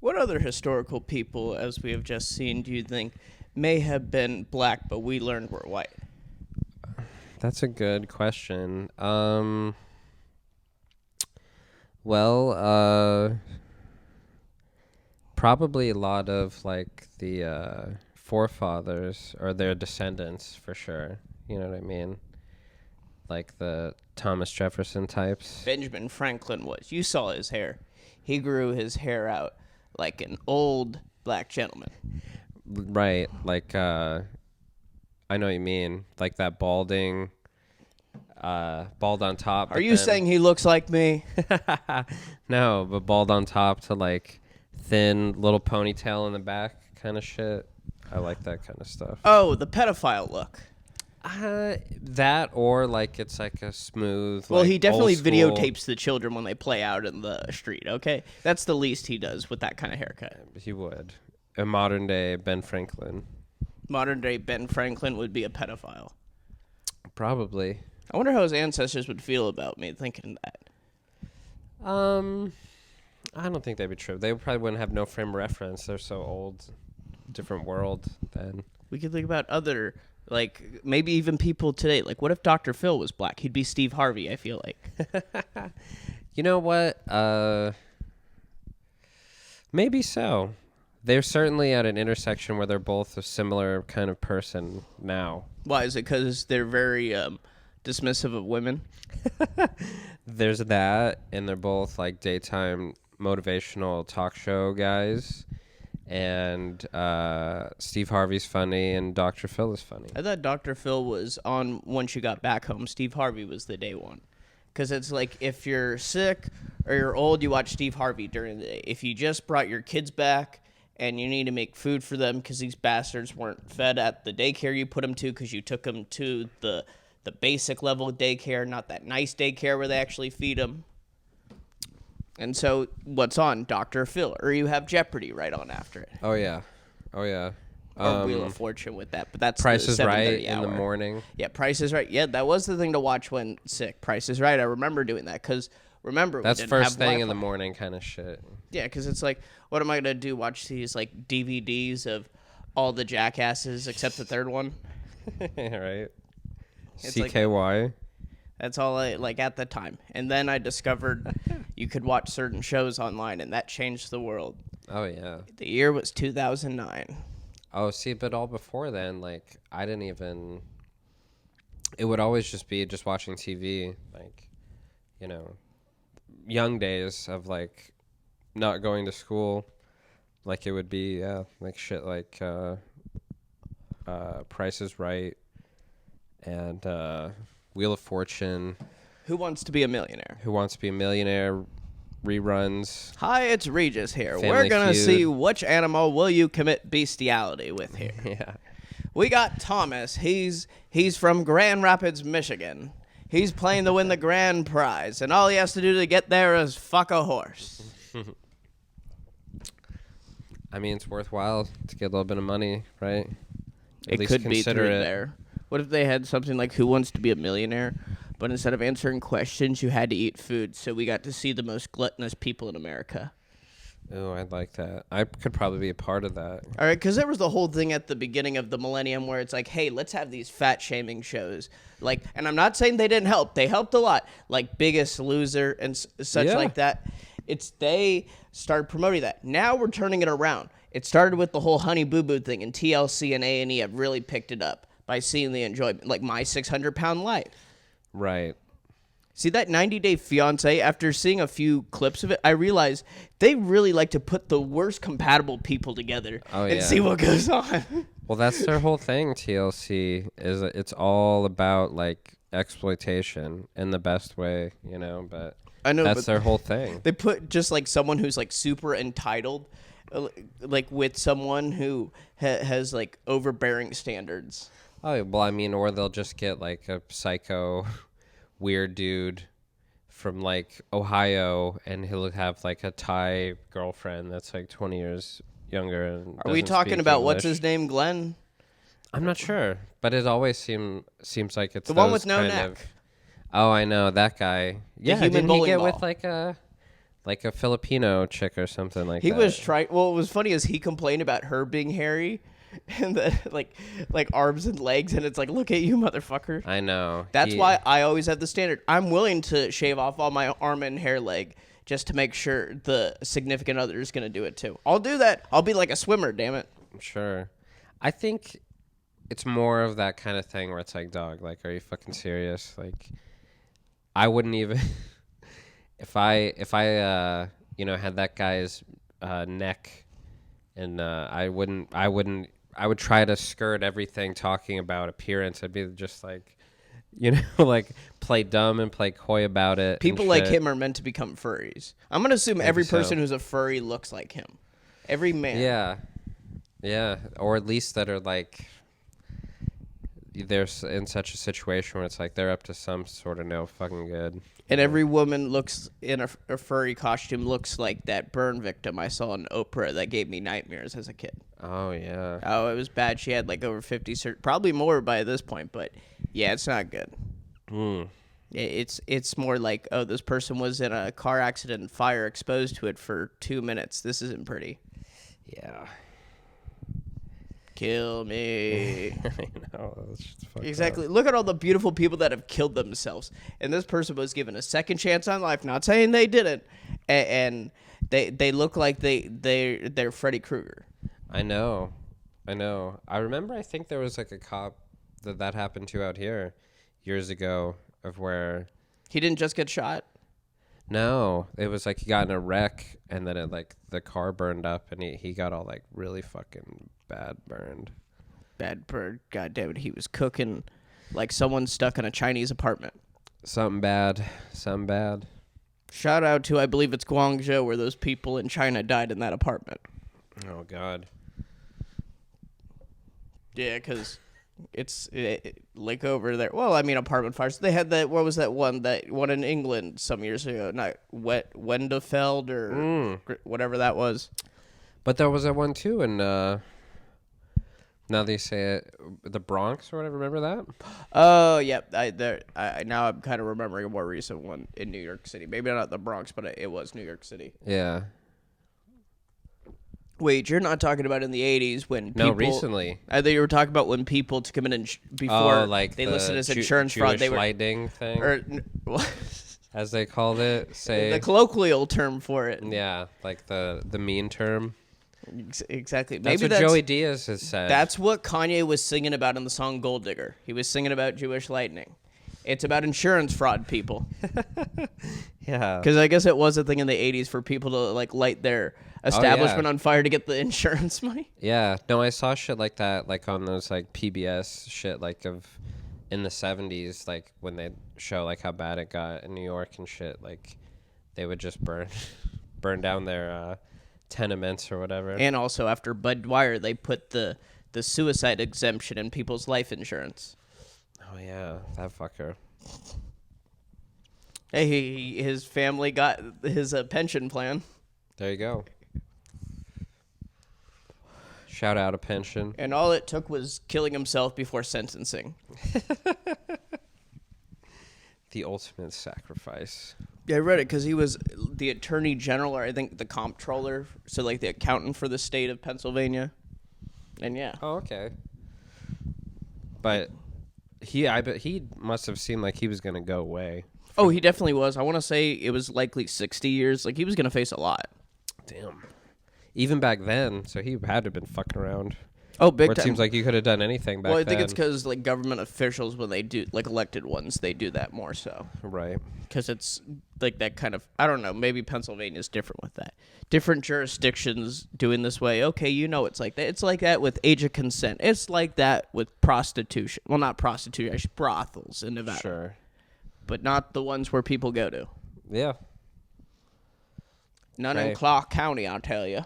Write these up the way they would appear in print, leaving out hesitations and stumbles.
What other historical people, as we have just seen, do you think may have been black, but we learned were white? That's a good question. Well, probably a lot of like the forefathers or their descendants for sure. You know what I mean? Like the Thomas Jefferson types. Benjamin Franklin was. You saw his hair. He grew his hair out like an old black gentleman. Right. Like, I know what you mean. Like that balding, bald on top. Are you saying he looks like me? No, but bald on top to like thin little ponytail in the back kind of shit. I like that kind of stuff. Oh, the pedophile look. That or like it's like a smooth. Well, like, he definitely old school- videotapes the children when they play out in the street, okay? That's the least he does with that kind of haircut. He would. A modern day Ben Franklin. Modern day Ben Franklin would be a pedophile. Probably. I wonder how his ancestors would feel about me thinking that. I don't think they'd be true. They probably wouldn't have no frame of reference. They're so old. Different world then. We could think about other, like, maybe even people today. Like, what if Dr. Phil was black? He'd be Steve Harvey, I feel like. You know what? Maybe so. They're certainly at an intersection where they're both a similar kind of person now. Why? Is it because they're very dismissive of women? There's that, and they're both like daytime motivational talk show guys. And Steve Harvey's funny, and Dr. Phil is funny. I thought Dr. Phil was on Once You Got Back Home. Steve Harvey was the day one. Because it's like if you're sick or you're old, you watch Steve Harvey during the day. If you just brought your kids back and you need to make food for them because these bastards weren't fed at the daycare you put them to because you took them to the basic level daycare, not that nice daycare where they actually feed them. And so what's on? Dr. Phil. Or you have Jeopardy right on after it. Oh, yeah. Oh, yeah. Or Wheel of Fortune with that. But that's Price the is Right 7:30 in the hour. morning. Yeah, Price is Right. Yeah, that was the thing to watch when sick. Price is Right. I remember doing that because, remember, That's we didn't first have thing in Wi-Fi. the morning kind of shit. Yeah, because it's like, what am I going to do? Watch these, like, DVDs of all the jackasses except the third one? Right? It's like- CKY. That's all I, like, at the time. And then I discovered you could watch certain shows online, and that changed the world. Oh, yeah. The year was 2009. Oh, see, but all before then, like, I didn't even... It would always just be just watching TV, like, you know, young days of, like, not going to school. Like, it would be, yeah, like, shit like Price is Right and Wheel of Fortune. Who Wants to Be a Millionaire? Who Wants to Be a Millionaire? Reruns. Hi, it's Regis here. Family We're going to Feud. see which animal will you commit bestiality with here. Yeah. We got Thomas. He's from Grand Rapids, Michigan. He's playing to win the grand prize, and all he has to do to get there is fuck a horse. I mean, it's worthwhile to get a little bit of money, right? At It least could be consider through it. there. What if they had something like Who Wants to Be a Millionaire, but instead of answering questions, you had to eat food, so we got to see the most gluttonous people in America. Oh, I'd like that. I could probably be a part of that. All right, because there was the whole thing at the beginning of the millennium where it's like, hey, let's have these fat shaming shows. Like, and I'm not saying they didn't help. They helped a lot. Like Biggest Loser and such Yeah. like that. They started promoting that. Now we're turning it around. It started with the whole Honey Boo Boo thing, and TLC and A&E have really picked it up by seeing the enjoyment. Like My 600-Pound Life. Right. See that 90 Day Fiancé, after seeing a few clips of it, I realized they really like to put the worst compatible people together and yeah. see what goes on. Well, that's their whole thing, TLC, is it's all about, like, exploitation in the best way, you know, but I know, that's but their whole thing. they put just like someone who's like super entitled, like with someone who has like overbearing standards. Oh, well, I mean, or they'll just get, like, a psycho weird dude from, like, Ohio, and he'll have, like, a Thai girlfriend that's, like, 20 years younger. And Are we doesn't talking speak about what's English. his name, Glenn? I'm not sure, but it always seems like it's The one those with no kind neck. of- Oh, I know that guy. Yeah, human didn't he bowling get ball. with like a like a Filipino chick or something like He that. was trying. Well, what was funny is he complained about her being hairy, and the like arms and legs, and it's like, look at you, motherfucker. I know. That's why I always have the standard. I'm willing to shave off all my arm and hair leg just to make sure the significant other is gonna do it too. I'll do that. I'll be like a swimmer. Damn it. Sure. I think it's more of that kind of thing where it's like, dog, like, are you fucking serious? Like, I wouldn't even if I had that guy's neck, and I would try to skirt everything talking about appearance. I'd be just like, like play dumb and play coy about it. People like him are meant to become furries. I'm gonna assume every person who's a furry looks like him. Every man. Yeah, or at least that are like, they're in such a situation where it's like they're up to some sort of no fucking good. And every woman looks in a furry costume looks like that burn victim I saw on Oprah that gave me nightmares as a kid. Oh, yeah. Oh, it was bad. She had like over 50, probably more by this point, but yeah, it's not good. It's more like, oh, this person was in a car accident and fire exposed to it for 2 minutes. This isn't pretty. Yeah. Kill me. I know. That's just fucked Exactly. up. Look at all the beautiful people that have killed themselves. And this person was given a second chance on life. Not saying they didn't. And they look like they're Freddy Krueger. I know. I remember, I think there was like a cop that happened to out here years ago, of where He didn't just get shot? no, it was like he got in a wreck, and then the car burned up, and he got all like really fucking bad burned. Bad bird. God damn it. He was cooking like someone stuck in a Chinese apartment. Something bad. Shout out to, I believe it's Guangzhou, where those people in China died in that apartment. Oh, God. Yeah, because it's like over there. Well, I mean, apartment fires. They had that. What was that one? That one in England some years ago. Not Wendefeld or whatever that was. But there was that one too, and now they say it, the Bronx or whatever. Remember that? Oh, yeah. Now I'm kind of remembering a more recent one in New York City. Maybe not the Bronx, but it was New York City. Yeah. Wait, you're not talking about in the 80s when people... No, recently. I thought you were talking about when people to come in before like they the listed as insurance fraud. Jewish They were lighting thing, or, as they called it. Say the colloquial term for it. Yeah, like the mean term. Exactly. That's Maybe what Joey Diaz has said. That's what Kanye was singing about in the song Gold Digger. He was singing about Jewish lightning. It's about insurance fraud, people. Yeah. Because I guess it was a thing in the 80s for people to like light their establishment on fire to get the insurance money. Yeah. No, I saw shit like that, like on those like PBS shit, like of in the 70s, like when they show like how bad it got in New York and shit. Like they would just burn down their tenements or whatever. And also after Bud Dwyer, they put the suicide exemption in people's life insurance. Oh yeah, that fucker. Hey, his family got his pension plan. There you go. Shout out a pension. And all it took was killing himself before sentencing. The ultimate sacrifice. Yeah, I read it because he was the attorney general, or I think the comptroller, so like the accountant for the state of Pennsylvania. And yeah. Oh, okay. But I bet he must have seemed like he was gonna go away. Oh, he definitely was. I want to say it was likely 60 years. Like, he was going to face a lot. Damn. Even back then, so he had to have been fucking around. Oh, big time. time. It seems like you could have done anything back then. Well, I think it's because, like, government officials, when they do, like, elected ones, they do that more so. Right. Because it's, like, that kind of, I don't know, maybe Pennsylvania's different with that. Different jurisdictions doing this way. Okay, it's like that. It's like that with age of consent. It's like that with prostitution. Well, not prostitution, actually, brothels in Nevada. Sure. But not the ones where people go to. Yeah. None in Clark County, I'll tell you.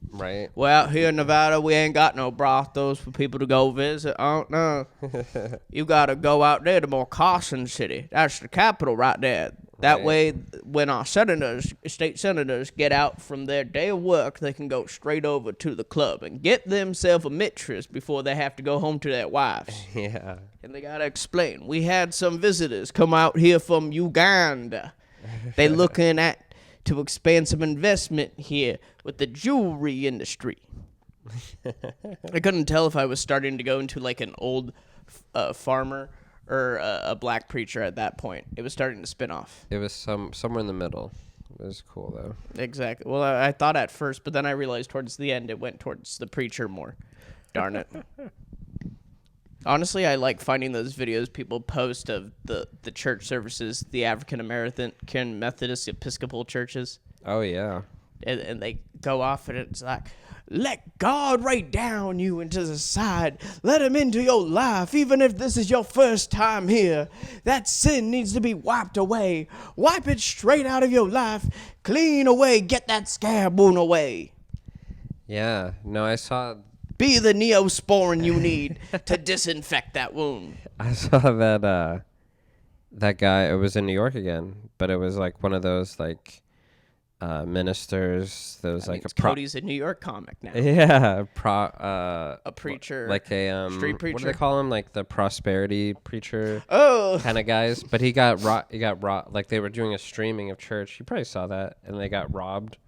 Right. Well, out here in Nevada, we ain't got no brothels for people to go visit. Oh, no. You got to go out there to more Carson City. That's the capital right there. That way, when our state senators, get out from their day of work, they can go straight over to the club and get themselves a mistress before they have to go home to their wives. Yeah. And they got to explain. We had some visitors come out here from Uganda. They looking at to expand some investment here with the jewelry industry. I couldn't tell if I was starting to go into like an old farmer or a black preacher at that point. It was starting to spin off. It was somewhere in the middle. It was cool though. Exactly. Well, I thought at first, but then I realized towards the end it went towards the preacher more. Darn it. Honestly, I like finding those videos people post of the church services, the African American Methodist Episcopal churches. Oh yeah. And they go off and it's like, let God right down you into the side. Let him into your life, even if this is your first time here. That sin needs to be wiped away. Wipe it straight out of your life. Clean away. Get that scab wound away. Yeah. No, I saw... Be the neosporin you need to disinfect that wound. I saw that guy. It was in New York again, but it was like one of those like ministers. There was like a Cody's a New York comic now. Yeah, a preacher, like a street preacher. What do they call him? Like the prosperity preacher. Oh, kind of guys. But he got robbed. Like they were doing a streaming of church. You probably saw that, and they got robbed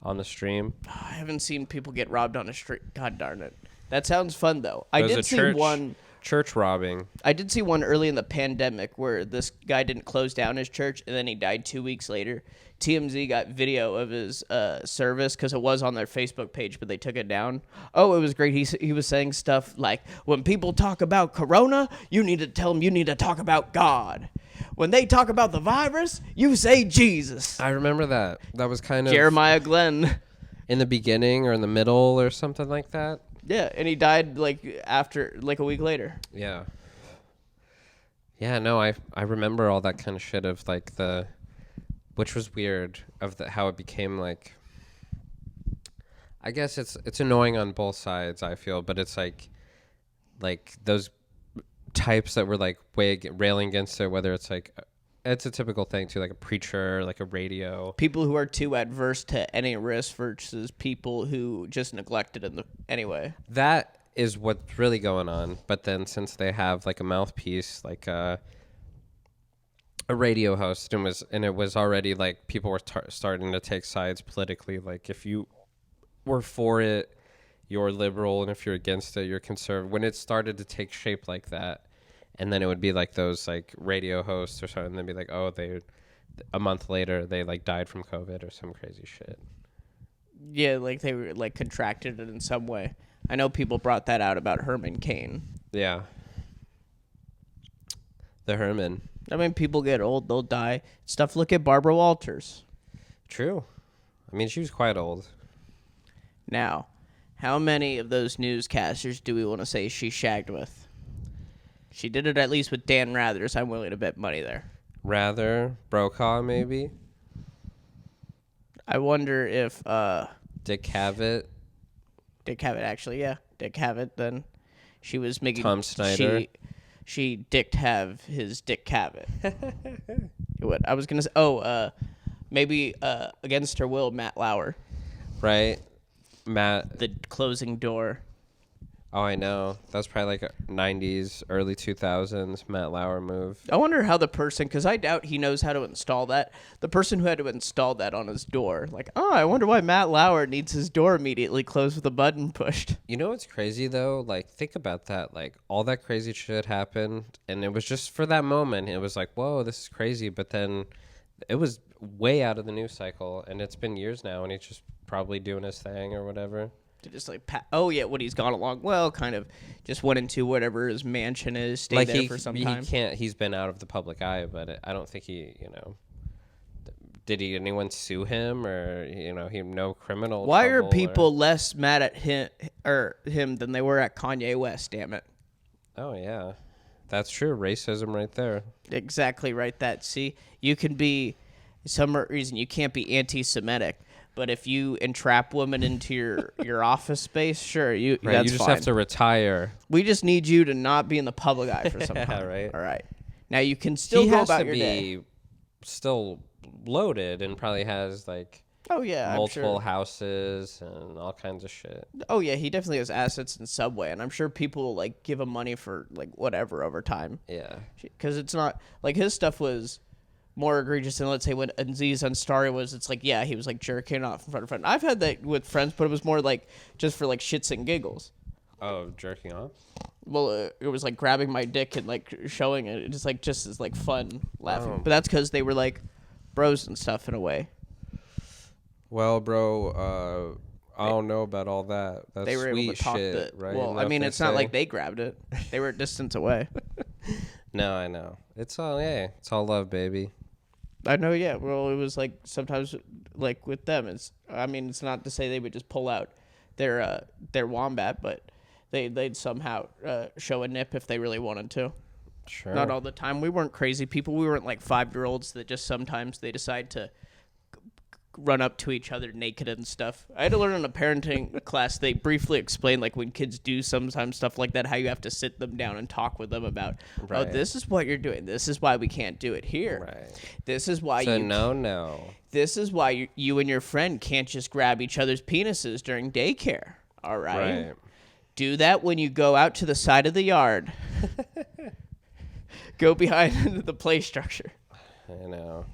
on the stream. I haven't seen people get robbed on a street. God darn it. That sounds fun though. I did see one church robbing. I did see one early in the pandemic where this guy didn't close down his church and then he died 2 weeks later. TMZ got video of his service because it was on their Facebook page, but they took it down. Oh, it was great. He was saying stuff like, when people talk about Corona, you need to tell them you need to talk about God. When they talk about the virus, you say Jesus. I remember that. That was kind of... Jeremiah Glenn. In the beginning or in the middle or something like that. Yeah, and he died like after, like a week later. Yeah. Yeah, no, I remember all that kind of shit of like the... Which was weird of how it became like... I guess it's annoying on both sides, I feel, but it's like those types that were like railing against it, whether it's like... It's a typical thing too, like a preacher, like a radio. People who are too adverse to any risk versus people who just neglected it anyway. That is what's really going on. But then since they have like a mouthpiece, like a radio host, and it was already like people were starting to take sides politically. Like if you were for it, you're liberal, and if you're against it, you're conservative. When it started to take shape like that. And then it would be like those like radio hosts or something. And they'd be like, oh, a month later, they like died from COVID or some crazy shit. Yeah, like they were like contracted it in some way. I know people brought that out about Herman Cain. Yeah. The Herman. I mean, people get old, they'll die. Stuff, look at Barbara Walters. True. I mean, she was quite old. Now, how many of those newscasters do we want to say she shagged with? She did it at least with Dan Rather, so I'm willing to bet money there. Rather? Brokaw, maybe? I wonder if... Dick Cavett? Dick Cavett, actually, yeah. Dick Cavett, then. She was making... Tom Snyder? She dicked have his Dick Cavett. What? I was going to say... Oh, maybe against her will, Matt Lauer. Right. Matt... The closing door. Oh, I know. That's probably like a 90s, early 2000s Matt Lauer move. I wonder how the person, because I doubt he knows how to install that. The person who had to install that on his door, like, oh, I wonder why Matt Lauer needs his door immediately closed with a button pushed. You know what's crazy, though? Like, think about that. Like, all that crazy shit happened, and it was just for that moment. It was like, whoa, this is crazy. But then it was way out of the news cycle, and it's been years now, and he's just probably doing his thing or whatever. To just like, oh yeah, what he's gone along. Well, kind of just went into whatever his mansion is, stayed like there for some time. He can't. He's been out of the public eye, but I don't think he. Did anyone sue him or he no criminal? Why are people less mad at him than they were at Kanye West? Damn it! Oh yeah, that's true. Racism right there. Exactly right. You can be some reason you can't be anti-Semitic. But if you entrap women into your office space, sure, that's fine. You just have to retire. We just need you to not be in the public eye for some time. Right. All right. Now you can still go about your day. He has to be still loaded and probably has like multiple houses and all kinds of shit. Oh yeah, he definitely has assets in Subway, and I'm sure people will like give him money for like whatever over time. Yeah. Because it's not like his stuff was more egregious than, let's say, when Aziz Ansari was. It's like, yeah, he was like jerking off in front of friends. I've had that with friends, but it was more like just for like shits and giggles. Oh, jerking off? Well, it was like grabbing my dick and like showing it, just as like fun laughing. Oh. But that's because they were like bros and stuff in a way. Well, bro, I don't know about all that. That's They were able sweet to talk shit, right? Well, I mean, it's not like they grabbed it; they were a distance away. No, I know. It's all love, baby. I know, yeah. Well, it was like sometimes, like with them, it's not to say they would just pull out their wombat, but they'd somehow show a nip if they really wanted to. Sure. Not all the time. We weren't crazy people. We weren't like 5-year-olds that just sometimes they decide to run up to each other naked and stuff. I had to learn in a parenting class. They briefly explained like when kids do sometimes stuff like that, how you have to sit them down and talk with them about, Right. oh, this is what you're doing. This is why we can't do it here. Right. This is why no. This is why you and your friend can't just grab each other's penises during daycare. All right. Right. Do that when you go out to the side of the yard. Go behind the play structure. I know.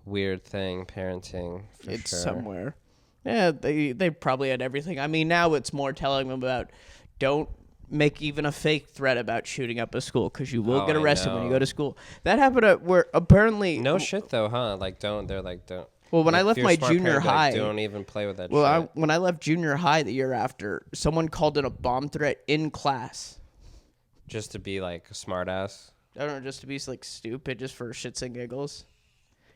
Weird thing, parenting. For It's sure. somewhere. Yeah, they probably had everything. I mean, now it's more telling them about don't make even a fake threat about shooting up a school because you will Oh, get I arrested when you know. go to school. That happened at where apparently. No shit though, huh? Like don't. They're like don't. Well, when I if left you're a my smart junior parent, they're high, like, don't even play with that well, shit. when I left junior high the year after, someone called in a bomb threat in class. Just to be like a smart ass. I don't know, just to be like stupid, just for shits and giggles.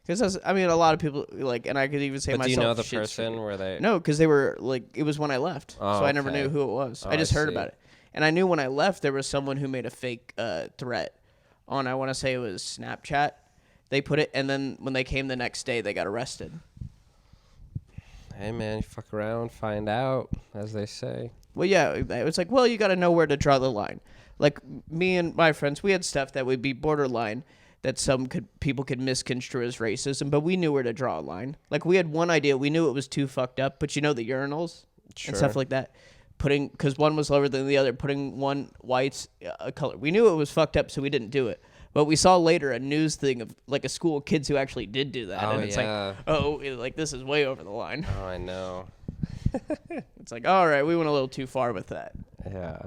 Because a lot of people like, and I could even say But myself. do you know the shits person for, where they? No, because they were like, it was when I left, Oh, so I never okay. knew who it was. Oh, I just I heard see. about it, and I knew when I left there was someone who made a fake threat on. I want to say it was Snapchat. They put it, and then when they came the next day, they got arrested. Hey man, you fuck around, find out, as they say. Well, yeah, it was like, well, you got to know where to draw the line. Like me and my friends, we had stuff that would be borderline that people could misconstrue as racism, but we knew where to draw a line. Like we had one idea, we knew it was too fucked up, but you know the urinals and stuff like that, because one was lower than the other, putting one white's color. We knew it was fucked up, so we didn't do it. But we saw later a news thing of like a school of kids who actually did do that, and it's yeah. like this is way over the line. Oh, I know. It's like, all right, we went a little too far with that. Yeah.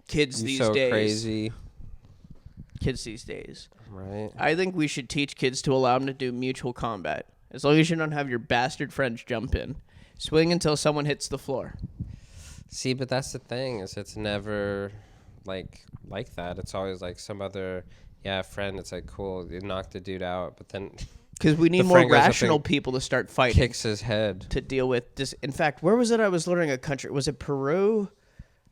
Kids You these so days. crazy. Kids these days. Right. I think we should teach kids to allow them to do mutual combat. As long as you don't have your bastard friends jump in. Swing until someone hits the floor. See, but that's the thing, is it's never like that. It's always like some other friend. It's like, cool, you knock the dude out, but then Because we need The more friend goes up rational and people to start fighting. kicks his head. To deal with this. In fact, where was it I was learning a country? Was it Peru?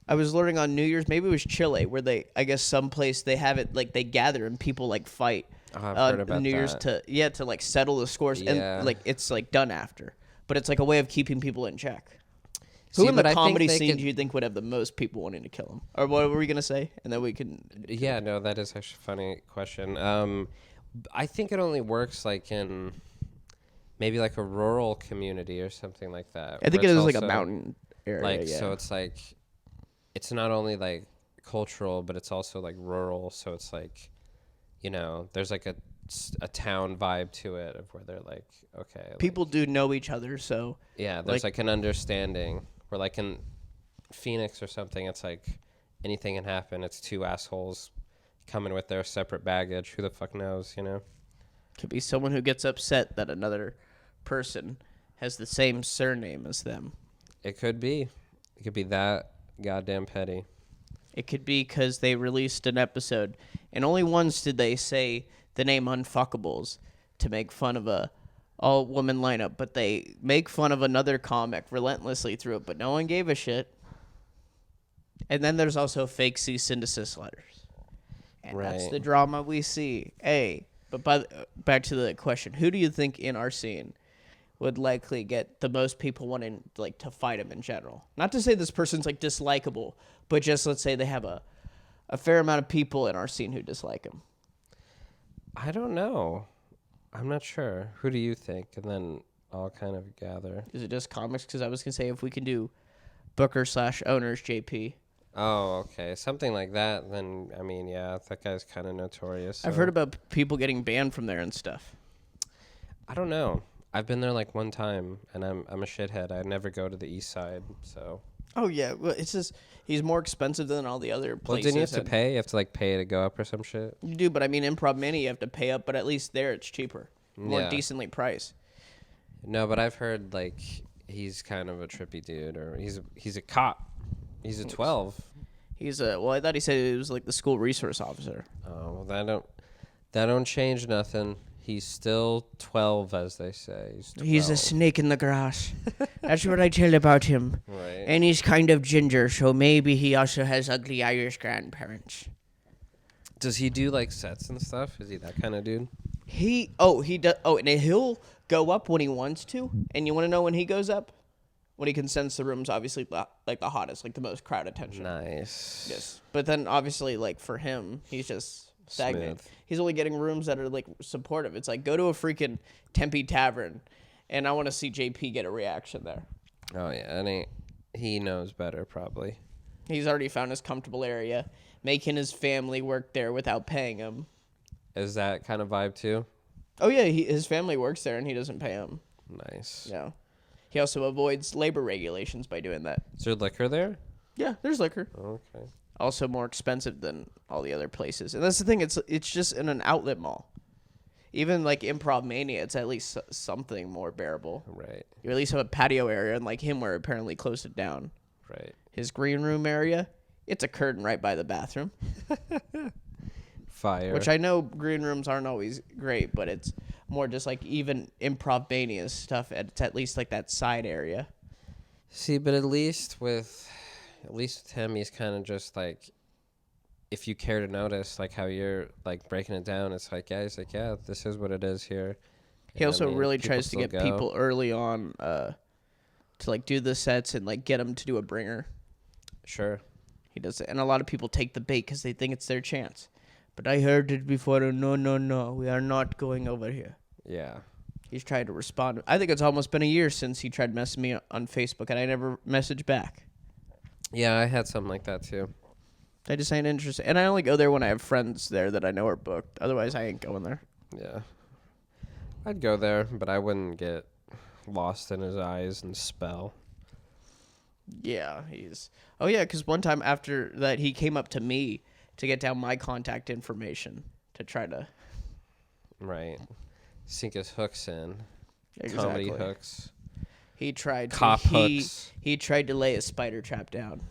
I was learning on New Year's. Maybe it was Chile, where I guess someplace they have it, like they gather and people like fight. Oh, I've heard about New Year's that. to like settle the scores. Yeah. And like it's like done after. But it's like a way of keeping people in check. See, Who in the but I think comedy they scene could- do you think would have the most people wanting to kill him? Or what were we going to say? And then we can... Yeah, no, that is actually a funny question. I think it only works like in maybe like a rural community or something like that. I think it where is it's like a also, mountain area, like, yeah. so it's like, it's not only like cultural, but it's also like rural. So it's like, you know, there's like a town vibe to it of where they're like, okay. People do know each other, so... Yeah, there's like an understanding. Where like in Phoenix or something, it's like anything can happen. It's two assholes coming with their separate baggage. Who the fuck knows, you know? Could be someone who gets upset that another person has the same surname as them. It could be. It could be that goddamn petty. It could be because they released an episode, and only once did they say the name Unfuckables to make fun of a all-woman lineup, but they make fun of another comic relentlessly through it, but no one gave a shit. And then there's also fake cease and desist letters. And that's Right. the drama we see. Hey, but back to the question, who do you think in our scene would likely get the most people wanting like to fight him in general? Not to say this person's like dislikable, but just let's say they have a fair amount of people in our scene who dislike him. I don't know. I'm not sure. Who do you think? And then I'll kind of gather. Is it just comics? Because I was going to say if we can do Booker /owners JP, Oh, okay. Something like that. Then, I mean, yeah, that guy's kind of notorious. I've So. heard about people getting banned from there and stuff. I don't know. I've been there like one time, and I'm a shithead. I never go to the east side, so. Oh yeah, well it's just he's more expensive than all the other Well, places. didn't you have to and- pay? You have to like pay to go up or some shit. You do, but I mean Improv Mini you have to pay up, but at least there it's cheaper, more Yeah. decently priced. No, but I've heard like he's kind of a trippy dude, or he's a cop. He's a 12. He's a well, I thought he said he was like the school resource officer. Oh, well, that don't change nothing. He's still 12, as they say. He's a 12. snake in the grass. That's what I tell about him. Right. And he's kind of ginger, so maybe he also has ugly Irish grandparents. Does he do like sets and stuff? Is he that kind of dude? He does. Oh, and he'll go up when he wants to. And you want to know when he goes up? When he can sense the room's obviously like the hottest, like the most crowd attention. Nice. Yes, but then obviously like for him, he's just stagnant. Smooth. He's only getting rooms that are like supportive. It's like go to a freaking Tempe Tavern, and I want to see JP get a reaction there. Oh yeah, and he knows better probably. He's already found his comfortable area, making his family work there without paying him. Is that kind of vibe too? Oh yeah, his family works there and he doesn't pay him. Nice. Yeah. He also avoids labor regulations by doing that. Is there liquor there? Yeah, there's liquor. Okay. Also more expensive than all the other places. And that's the thing, it's just in an outlet mall. Even like Improv Mania, it's at least something more bearable. Right. You at least have a patio area, and like him, where apparently closed it down. Right. His green room area, it's a curtain right by the bathroom. Fire. Which I know green rooms aren't always great, but it's more just like even Improv Mania stuff. It's at least like that side area. See, but at least with him, he's kind of just like, if you care to notice, like how you're like breaking it down, it's like, yeah, he's like, yeah, this is what it is here. He also really people tries to still get go. people early on to like do the sets and like get them to do a bringer. Sure. He does it, and a lot of people take the bait because they think it's their chance. But I heard it before. No, we are not going over here. Yeah. He's tried to respond. I think it's almost been a year since he tried messaging me on Facebook, and I never messaged back. Yeah, I had something like that too. I just ain't interested. And I only go there when I have friends there that I know are booked. Otherwise, I ain't going there. Yeah. I'd go there, but I wouldn't get lost in his eyes and spell. Yeah, he's... Oh, yeah, because one time after that, he came up to me to get down my contact information to try to... Right. Sink his hooks in. Exactly. Comedy hooks. He tried to... Cop hooks. He tried to lay a spider trap down.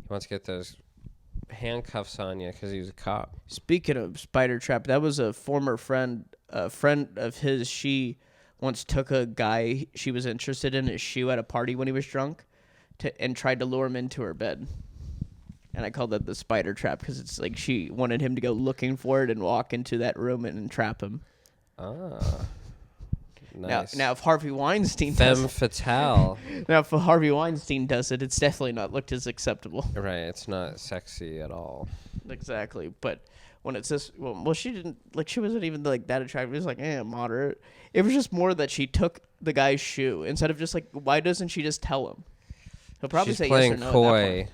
He wants to get those handcuffs on you because he was a cop. Speaking of spider trap, that was a former friend of his. She once took a guy she was interested in his shoe at a party when he was drunk and tried to lure him into her bed. And I called that the spider trap because it's like she wanted him to go looking for it and walk into that room and trap him. Ah. Nice. Now if Harvey Weinstein Femme does fatale. now if Harvey Weinstein does it, it's definitely not looked as acceptable. Right. It's not sexy at all. Exactly, but when it's this, well, she didn't like. She wasn't even like that attractive. It was like, moderate. It was just more that she took the guy's shoe instead of just like, why doesn't she just tell him? He'll probably She's say playing yes or no. coy.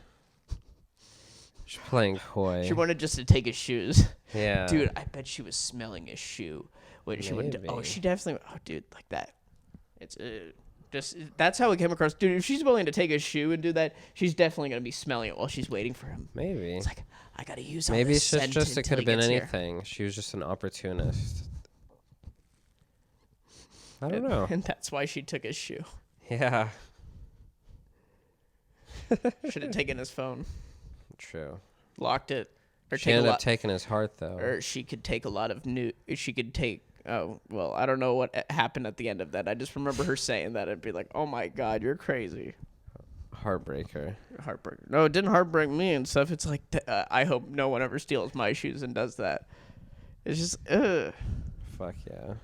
She's playing coy. She wanted just to take his shoes. Yeah. Dude, I bet she was smelling his shoe when she went. Oh, Maybe. she definitely. Oh, dude, like that. It's just that's how it came across. Dude, if she's willing to take his shoe and do that, she's definitely gonna be smelling it while she's waiting for him. Maybe. It's like I gotta use all Maybe this it's scent just it until could he have been gets here. anything. She was just an opportunist. I don't know. And that's why she took his shoe. Yeah. Should have taken his phone, True. locked it, or She take a ended up lot. taking his heart though. Or she could take a lot of new. She could take. Oh well, I don't know what happened at the end of that. I just remember her saying that and be like, "Oh my God, you're crazy." Heartbreaker. Heartbreak. No, it didn't heartbreak me and stuff. It's like I hope no one ever steals my shoes and does that. It's just Fuck yeah.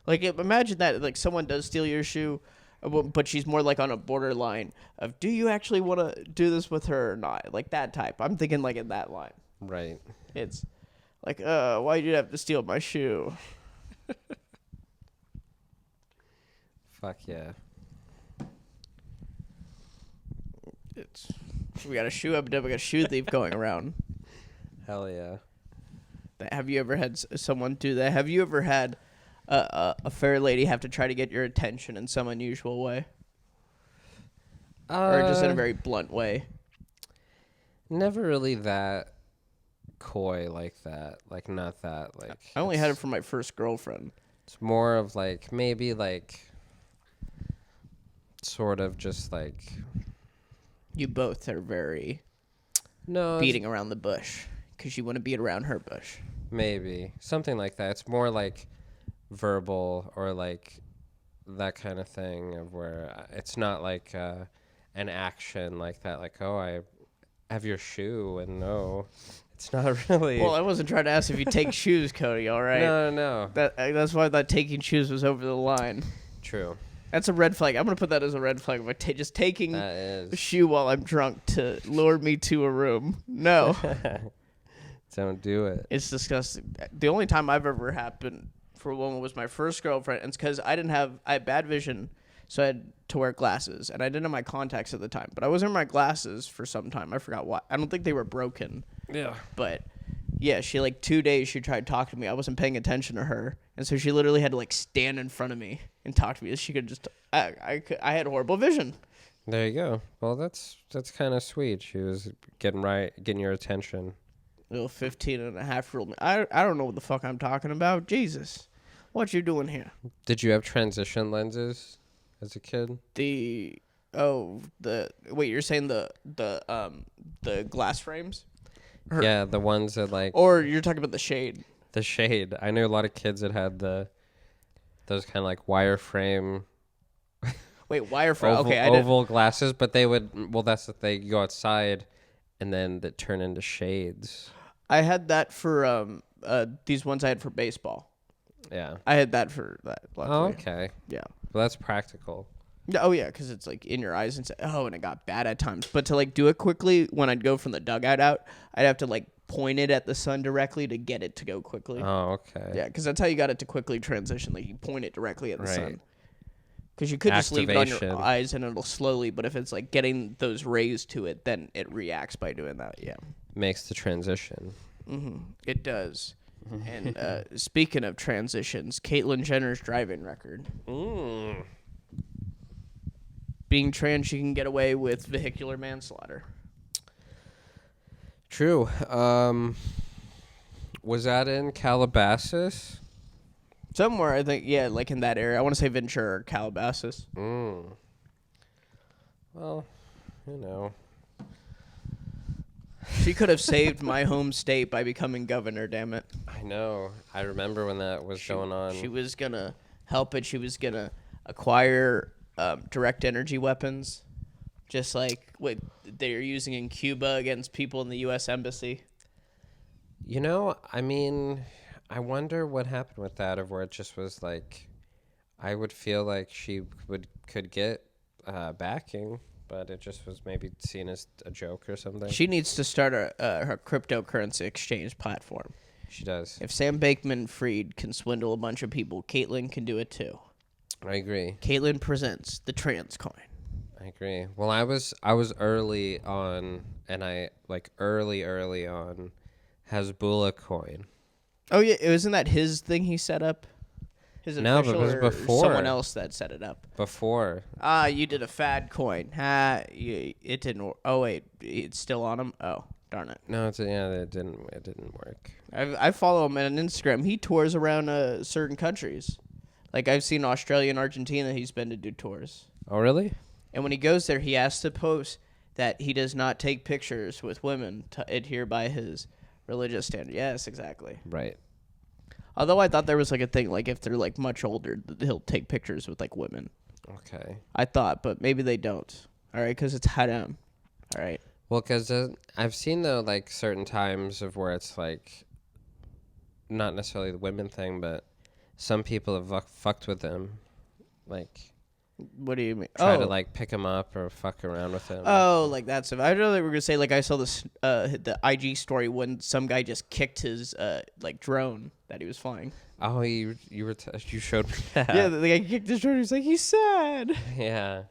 like imagine that like someone does steal your shoe, but she's more like on a borderline of do you actually want to do this with her or not? Like that type. I'm thinking like in that line. Right. It's like, why'd you have to steal my shoe? Fuck yeah. It's We got a shoe epidemic, a shoe thief going around. Hell yeah. Have you ever had someone do that? Have you ever had a fair lady have to try to get your attention in some unusual way? Or just in a very blunt way? Never really that coy like that. Like, not that. Like, I only had it from my first girlfriend. It's more of like, maybe like, sort of just like. You both are very No. beating around the bush because you want to beat around her bush. Maybe. Something like that. It's more like verbal or like that kind of thing of where it's not like an action like that. Like, oh, I have your shoe, and no, it's not really. Well, I wasn't trying to ask if you take shoes, Cody, all right? No. That's why I thought taking shoes was over the line. True. That's a red flag. I'm going to put that as a red flag. But just taking a shoe while I'm drunk to lure me to a room. No. Don't do it. It's disgusting. The only time I've ever happened for a woman was my first girlfriend. And it's because I had bad vision, so I had to wear glasses. And I didn't have my contacts at the time. But I was wearing my glasses for some time. I forgot why. I don't think they were broken. Yeah. But, yeah, she, 2 days, she tried to talk to me. I wasn't paying attention to her. And so she literally had to, stand in front of me and talk to me. She could just, I had horrible vision. There you go. Well, that's kind of sweet. She was getting your attention. Little 15-and-a-half-year-old me. I don't know what the fuck I'm talking about. Jesus. What you doing here? Did you have transition lenses as a kid? Wait, you're saying the glass frames? Yeah, the ones that Or you're talking about the shade? The shade. I knew a lot of kids that had those kind of wireframe. Wait, wireframe. Oval, Okay, oval glasses, but they would. Well, that's the thing. You go outside, and then they turn into shades. I had that for these ones I had for baseball. Yeah. I had that for that. Luckily. Oh, okay. Yeah. Well, that's practical. Oh yeah, because it's in your eyes and and it got bad at times. But to do it quickly, when I'd go from the dugout out, I'd have to point it at the sun directly to get it to go quickly. Oh, okay. Yeah, because that's how you got it to quickly transition. You point it directly at the sun. Because you could just leave it on your eyes and it'll slowly. But if it's getting those rays to it, then it reacts by doing that. Yeah. Makes the transition. Mm-hmm. It does. And speaking of transitions, Caitlyn Jenner's driving record. Being trans, she can get away with vehicular manslaughter. True. Was that in Calabasas? Somewhere, I think, yeah, in that area. I want to say Ventura or Calabasas. Well, She could have saved my home state by becoming governor, damn it. I know. I remember when that was going on. She was going to help it. She was going to acquire direct energy weapons, just like what they're using in Cuba against people in the U.S. Embassy. I wonder what happened with that, of where it just was I would feel like she could get backing, but it just was maybe seen as a joke or something. She needs to start her cryptocurrency exchange platform. She does. If Sam Bankman-Fried can swindle a bunch of people, Caitlyn can do it too. I agree. Caitlyn presents the trans coin. I agree. Well, I was early on, and early on, Hasbullah coin. Oh yeah, wasn't that his thing he set up? His No, but it was or before. someone else that set it up. Before. You did a fad coin. It didn't work. Oh wait, it's still on him. Oh darn it. No, it didn't work. I follow him on Instagram. He tours around certain countries. I've seen Australia and Argentina. He's been to do tours. Oh really? And when he goes there, he has to post that he does not take pictures with women to adhere by his religious standard. Yes, exactly. Right. Although I thought there was a thing, if they're much older, he'll take pictures with women. Okay. I thought, but maybe they don't. All right, because it's haram. All right. Well, because I've seen though certain times of where it's not necessarily the women thing, but some people have fucked with them, What do you mean? try to pick him up or fuck around with him. Oh, that stuff. I really were gonna say I saw this the IG story when some guy just kicked his drone that he was flying. Oh, you showed me that. Yeah, the guy kicked his drone. He's like, he's sad. Yeah.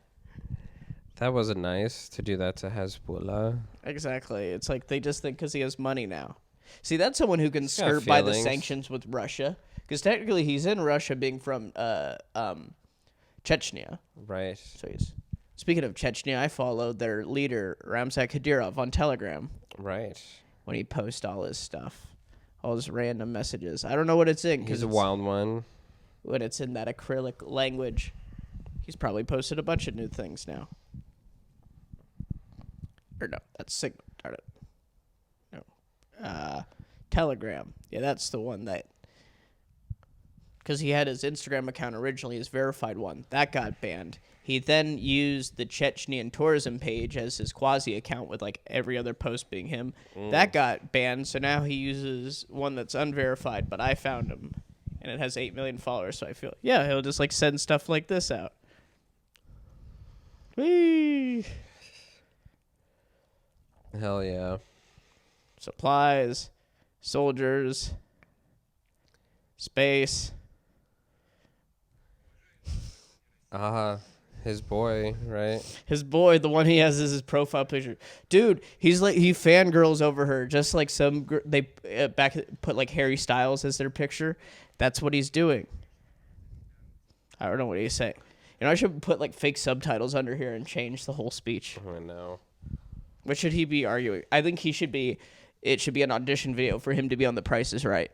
That wasn't nice to do that to Hezbollah. Exactly. It's like they just think because he has money now. See, that's someone who can He's got skirt by the feelings. sanctions with Russia. Because technically he's in Russia being from Chechnya. Right. So he's... Speaking of Chechnya, I followed their leader, Ramzan Kadyrov, on Telegram Right. when he posts all his stuff. All his random messages. I don't know what it's in. He's a wild one. When it's in that acrylic language. He's probably posted a bunch of new things now. Or no, that's Signal. Darn it. No. Telegram. Yeah, that's the one that... Because he had his Instagram account originally, his verified one. That got banned. He then used the Chechnyan tourism page as his quasi account with like every other post being him. That got banned, so now he uses one that's unverified, but I found him. And it has 8 million followers, so I feel, yeah, he'll just like send stuff like this out. Whee! Hell yeah. Supplies, soldiers, space. His boy, right? His boy, the one he has as his profile picture. Dude, he's like, he fangirls over her, just like some, they back put like Harry Styles as their picture. That's what he's doing. I don't know what he's saying. You know, I should put like fake subtitles under here and change the whole speech. I know. What should he be arguing? I think he should be, it should be an audition video for him to be on The Price is Right.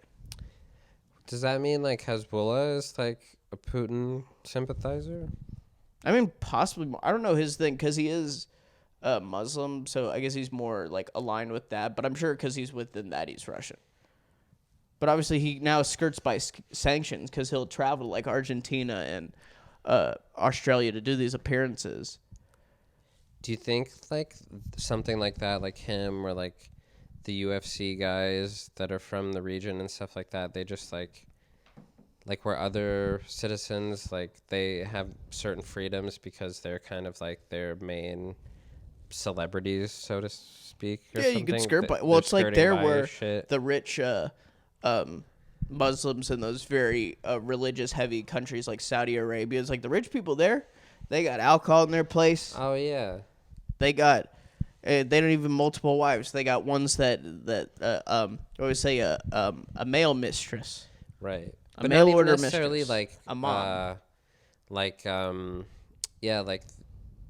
Does that mean like Hezbollah is like a Putin sympathizer? I mean, possibly more. I don't know his thing because he is Muslim, so I guess he's more like aligned with that. But I'm sure because he's within that, he's Russian. But obviously, he now skirts by sanctions because he'll travel to like Argentina and Australia to do these appearances. Do you think like something like that, like him or like the UFC guys that are from the region and stuff like that, they just like where other citizens, like they have certain freedoms because they're kind of like their main celebrities, so to speak? Or Yeah, you something? could skirt by. Well, it's like there were the rich Muslims in those very religious heavy countries like Saudi Arabia. It's like the rich people there, they got alcohol in their place. Oh, yeah. They got... they don't even multiple wives. They got ones that I always say a male mistress. Right. A But mail not even order necessarily mistress. like A mom. like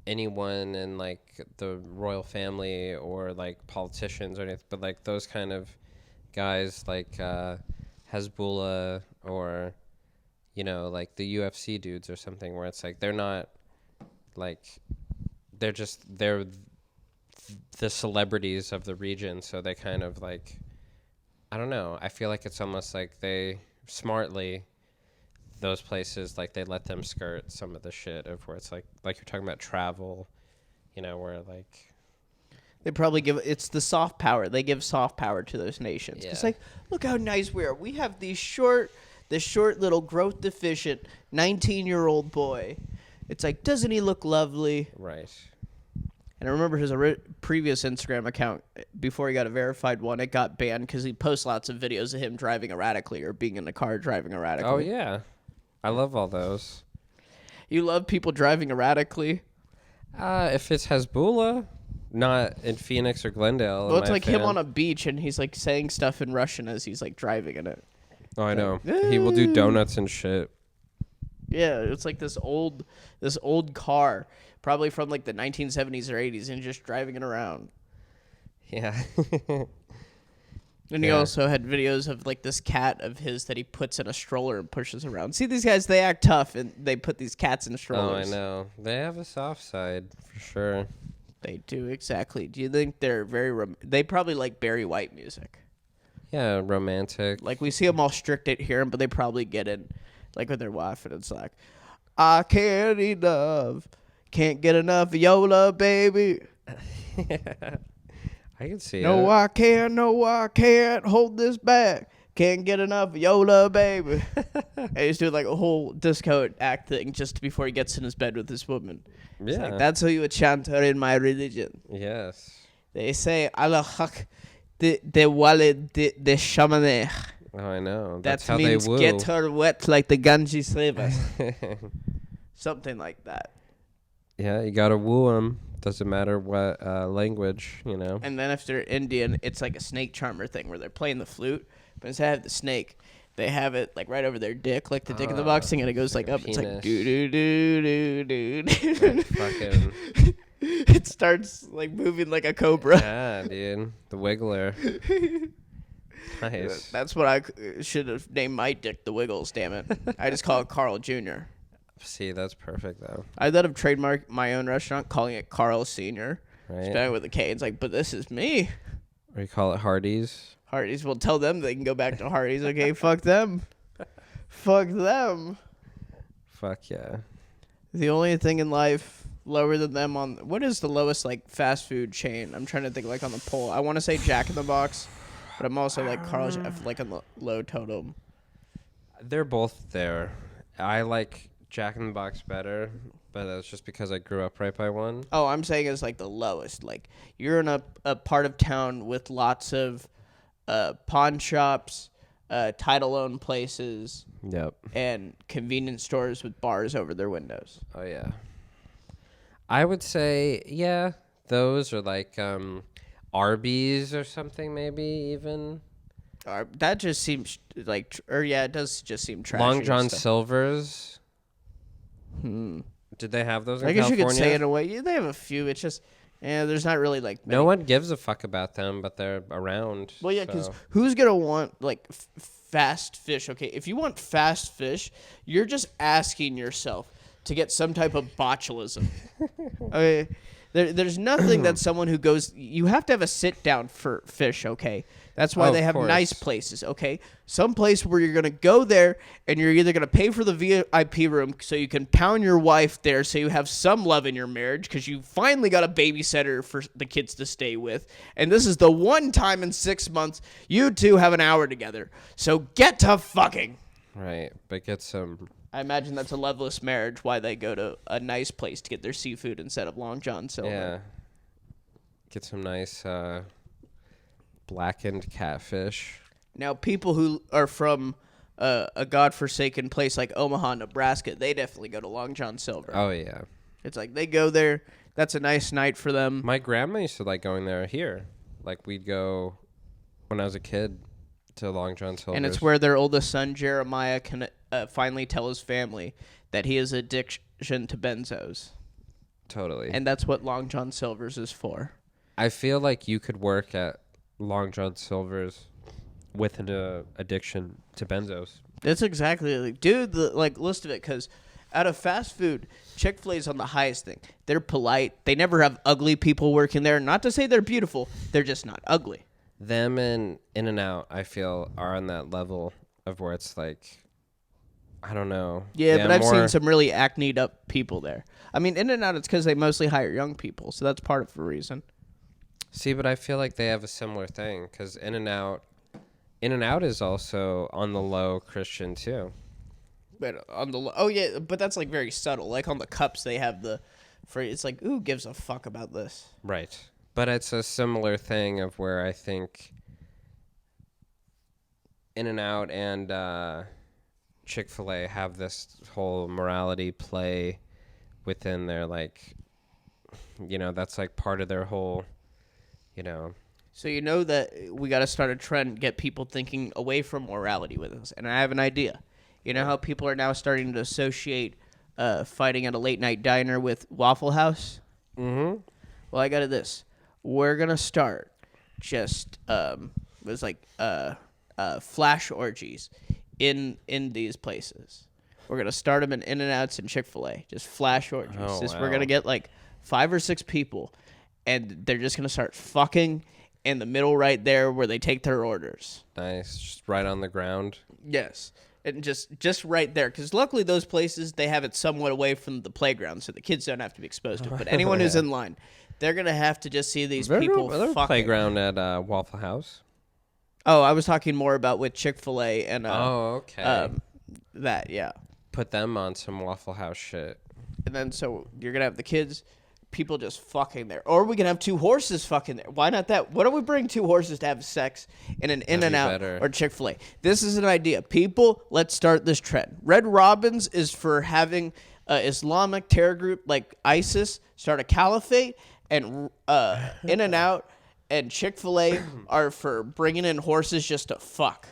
anyone in like the royal family or like politicians or anything, but like those kind of guys like Hezbollah or like the UFC dudes or something, where it's like they're not like they're the celebrities of the region, so they kind of like, I don't know, I feel like it's almost like they smartly, those places, like they let them skirt some of the shit of where it's like you're talking about travel, where like They probably give... It's the soft power. They give soft power to those nations. Yeah. It's like, look how nice we are. We have this short little growth deficient 19-year-old boy. It's like, doesn't he look lovely? right. And I remember his previous Instagram account, before he got a verified one, it got banned because he posts lots of videos of him driving erratically or being in the car driving erratically. Oh yeah, I love all those. You love people driving erratically? If it's Hezbollah, not in Phoenix or Glendale. Well, it's like him on a beach and he's like saying stuff in Russian as he's like driving in it. Oh, I know. He will do donuts and shit. Yeah, it's like this old car, probably from like the 1970s or 80s, and just driving it around. Yeah. And he also had videos of like this cat of his that he puts in a stroller and pushes around. See, these guys, they act tough and they put these cats in strollers. Oh, I know. They have a soft side for sure. They do, exactly. Do you think they're very... they probably like Barry White music. Yeah, romantic. Like, we see them all strict at hearing, but they probably get in, like, with their wife, and it's like, I can't get enough Yola, baby. I can see No, it. I can't hold this back. Can't get enough Yola, baby. And he's doing, like, a whole disco act thing just before he gets in his bed with this woman. It's Yeah. like, that's how you would chant her in my religion. Yes. They say, Allah hak de walid de shamaneh. Oh, I know. That That's how means they woo. get her wet like the Ganges River. Something like that. Yeah, you gotta woo them. Doesn't matter what language, you know. And then if they're Indian, it's like a snake charmer thing where they're playing the flute, but instead of the snake, they have it like right over their dick, like the dick in the boxing, and it goes like up. penis. It's like doo doo doo doo doo. Fucking It starts like moving like a cobra. yeah, dude, the Wiggler. Nice. That's what I should have named my dick, the Wiggles. Damn it! I just call it Karl Jr. See, that's perfect though. I thought of trademark my own restaurant, calling it Karl Senior, Right. spelling with a K. It's like, but this is me. Or you call it Hardee's. Hardee's. Well, tell them they can go back to Hardee's. Okay, fuck them. Fuck them. Fuck yeah. The only thing in life lower than them on what is the lowest like fast food chain? I'm trying to think like on the poll. I want to say Jack in the Box, but I'm also like Carl's like on the low totem. They're both there. I like Jack in the Box better, but that's just because I grew up right by one. Oh, I'm saying it's like the lowest. Like you're in a part of town with lots of pawn shops, title-owned places, Yep. and convenience stores with bars over their windows. Oh yeah. I would say yeah, those are like Arby's or something maybe even. That just seems like, or yeah, it does just seem trashy. Long and John stuff. Silver's. Did they have those in I guess California? you could say in a way. Yeah, they have a few. It's just, there's not really like many. No one gives a fuck about them, but they're around. Well, yeah, because so. who's gonna want like fast fish? Okay, if you want fast fish, you're just asking yourself to get some type of botulism. Okay, there's nothing that someone who goes. You have to have a sit down for fish. Okay, that's why Oh, they of have course. nice places. Okay, some place where you're gonna go there and you're either gonna pay for the VIP room so you can pound your wife there, so you have some love in your marriage because you finally got a babysitter for the kids to stay with, and this is the one time in 6 months you two have an hour together. So get to fucking. Right, but get some. I imagine that's a loveless marriage. Why they go to a nice place to get their seafood instead of Long John Silver. Yeah. Get some nice blackened catfish. Now, people who are from a godforsaken place like Omaha, Nebraska, they definitely go to Long John Silver. Oh yeah. It's like they go there. That's a nice night for them. My grandma used to like going there here. Like we'd go when I was a kid to Long John Silver's. And it's where their oldest son, Jeremiah, can finally tell his family that he has addiction to benzos. Totally. And that's what Long John Silver's is for. I feel like you could work at Long John Silver's with an addiction to benzos. That's exactly like, dude, the like list of it, because out of fast food, Chick-fil-A's on the highest thing. They're polite. They never have ugly people working there. Not to say they're beautiful. They're just not ugly. Them and In-N-Out, I feel, are on that level of where it's like, I don't know. Yeah, but I've seen some really acneed up people there. I mean, In-N-Out, it's because they mostly hire young people, so that's part of the reason. See, but I feel like they have a similar thing because In-N-Out is also on the low Christian too. But on the oh yeah, but that's like very subtle. Like on the cups, they have the phrase. It's like, who gives a fuck about this? Right. But it's a similar thing of where I think In-N-Out and Chick-fil-A have this whole morality play within their, like, that's like part of their whole, So you know that we got to start a trend, get people thinking away from morality with us. And I have an idea. You know how people are now starting to associate fighting at a late night diner with Waffle House? Mm-hmm. Well, I got this. We're going to start just flash orgies in these places. We're going to start them in In-N-Outs and Chick-fil-A. Just flash orgies. Oh, We're wow. going to get like 5 or 6 people, and they're just going to start fucking in the middle right there where they take their orders. Nice. Just right on the ground. Yes. And just right there. Because luckily those places, they have it somewhat away from the playground, so the kids don't have to be exposed to it. But anyone who's in line, they're going to have to just see these people There's a fucking. playground at Waffle House. Oh, I was talking more about with Chick-fil-A and okay. that, yeah. Put them on some Waffle House shit. And then so you're going to have the kids, people just fucking there. Or we can have 2 horses fucking there. Why not that? Why don't we bring 2 horses to have sex in an In-N-Out better. or Chick-fil-A? This is an idea. People, let's start this trend. Red Robin's is for having Islamic terror group like ISIS start a caliphate, and In-N-Out and Chick-fil-A are for bringing in horses just to fuck.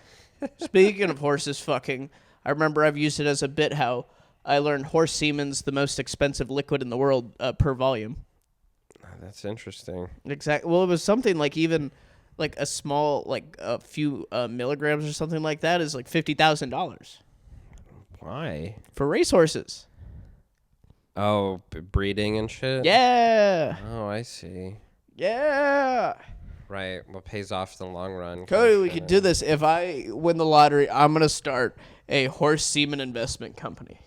Speaking of horses fucking, I remember I've used it as a bit how I learned horse semen's the most expensive liquid in the world per volume. That's interesting. Exactly. Well, it was something like even like a small, like a few milligrams or something like that is like $50,000 Why? for racehorses. Oh, breeding and shit? Yeah. Oh, I see. Yeah. Right. What pays off in the long run. Cody, we could do this. If I win the lottery, I'm going to start a horse semen investment company.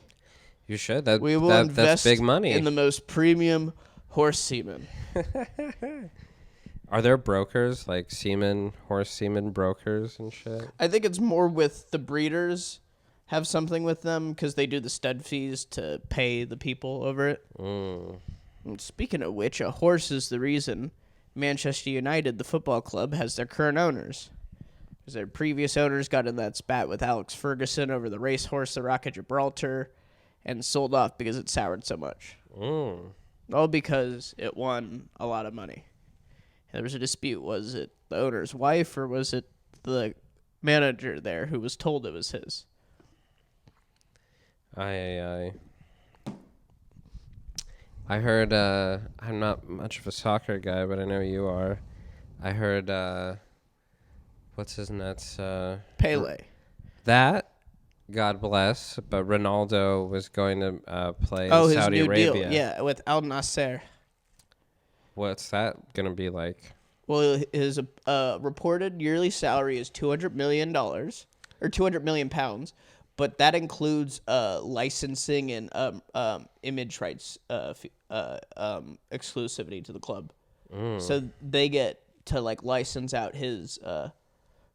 You should. We will that's invest big money. in the most premium horse semen. Are there brokers, like horse semen brokers and shit? I think it's more with the breeders have something with them because they do the stud fees to pay the people over it. And speaking of which, a horse is the reason Manchester United, the football club, has their current owners. Because their previous owners got in that spat with Alex Ferguson over the racehorse, the Rock of Gibraltar, and sold off because it soured so much. All because it won a lot of money. And there was a dispute. Was it the owner's wife or was it the manager there who was told it was his? I heard, I'm not much of a soccer guy, but I know you are. I heard, what's his nuts? Pele. That, God bless, but Ronaldo was going to play in his Saudi new Arabia. deal. Yeah, with Al Nasser. What's that going to be like? Well, his reported yearly salary is $200 million, or 200 million pounds, but that includes licensing and image rights exclusivity to the club. So they get to like license out his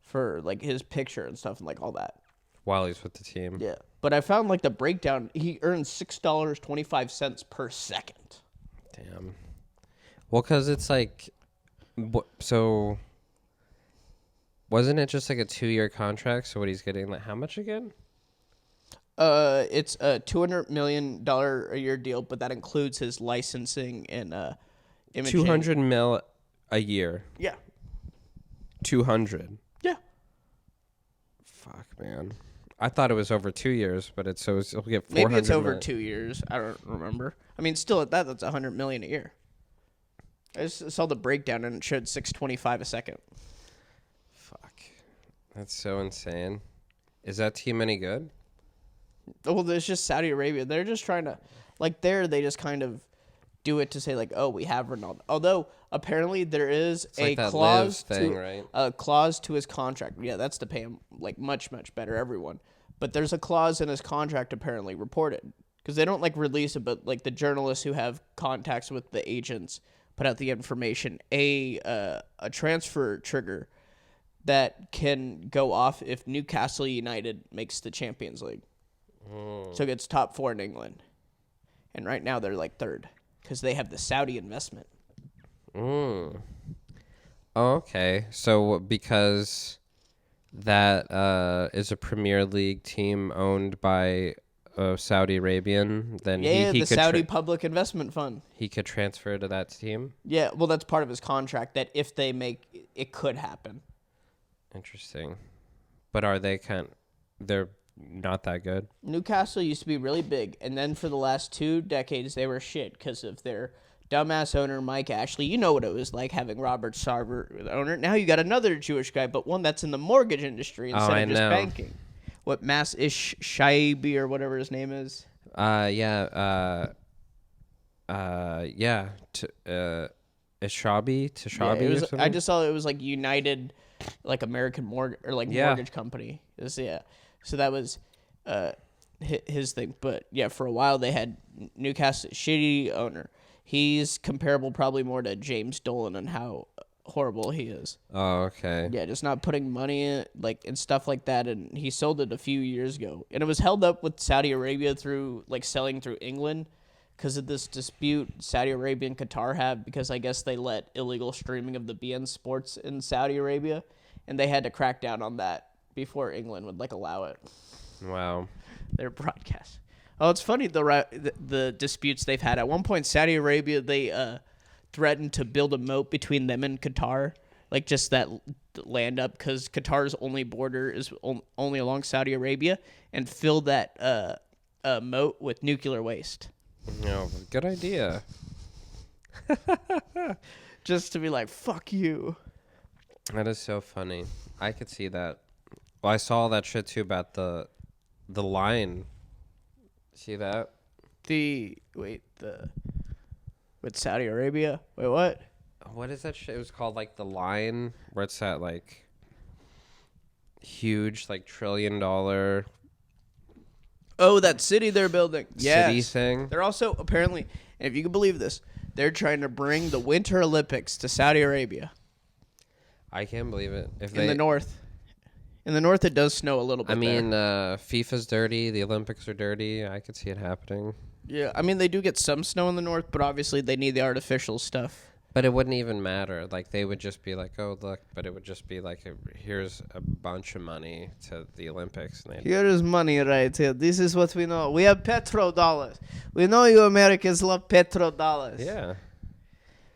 for like his picture and stuff and like all that While he's with the team. Yeah, but I found like the breakdown. He earns $6.25 per second. Damn. Well, because it's like, so wasn't it just like a 2-year contract? So what he's getting, like how much again? It's a $200 million a year deal, but that includes his licensing and imaging. 200 mil a year. Yeah. 200. Yeah. Fuck, man. I thought it was over 2 years, but he'll get 400. Maybe it's over 2 years. I don't remember. I mean, still at that's $100 million a year. I just saw the breakdown and it showed $6.25 a second. Fuck. That's so insane. Is that team any good? Well, there's just Saudi Arabia. They're just trying to, like, they just kind of do it to say, like, oh, we have Ronaldo. Although, apparently, there is a clause clause to his contract. Yeah, that's to pay him, like, much, much better, everyone. But there's a clause in his contract, apparently, reported. Because they don't, like, release it, but, like, the journalists who have contacts with the agents put out the information. A transfer trigger that can go off if Newcastle United makes the Champions League. So it gets top 4 in England. And right now they're like 3rd because they have the Saudi investment. Oh, okay. So because that is a Premier League team owned by a Saudi Arabian, then he the could Saudi Public Investment Fund. He could transfer to that team? Yeah, well, that's part of his contract that if they make it could happen. Interesting. But are they they're not that good? Newcastle used to be really big, and then for the last 2 decades, they were shit because of their dumbass owner, Mike Ashley. You know what it was like having Robert Sarver, the owner. Now you got another Jewish guy, but one that's in the mortgage industry instead of just banking. What, Mas-Ish Shaibi or whatever his name is? Yeah. Ishabi? Tishabi or something? I just saw it was like United, like American mortgage, or like mortgage company. So that was his thing. But yeah, for a while they had Newcastle, shitty owner. He's comparable probably more to James Dolan and how horrible he is. Oh, okay. Yeah, just not putting money in, like, and stuff like that. And he sold it a few years ago, and it was held up with Saudi Arabia through like selling through England because of this dispute Saudi Arabia and Qatar have, because I guess they let illegal streaming of the BN Sports in Saudi Arabia, and they had to crack down on that before England would like allow it. Wow. Their broadcast. Oh, it's funny the disputes they've had. At one point, Saudi Arabia they threatened to build a moat between them and Qatar, like just that land up, because Qatar's only border is only along Saudi Arabia, and fill that moat with nuclear waste. No, good idea. Just to be like, fuck you. That is so funny. I could see that. Well, I saw that shit too about the line. See that? With Saudi Arabia. Wait, what? What is that shit? It was called like the line, where it's that like huge like $1 trillion Oh, that city they're building. city Yes. thing. They're also apparently, and if you can believe this, they're trying to bring the Winter Olympics to Saudi Arabia I can't believe it. in the north. In the north, it does snow a little bit. I mean, FIFA's dirty. The Olympics are dirty. I could see it happening. yeah. I mean, they do get some snow in the north, but obviously they need the artificial stuff. But it wouldn't even matter. Like, they would just be like, oh, look. But it would just be like, here's a bunch of money to the Olympics. And Here is money right here. This is what we know. We have petrodollars. We know you Americans love petrodollars. yeah.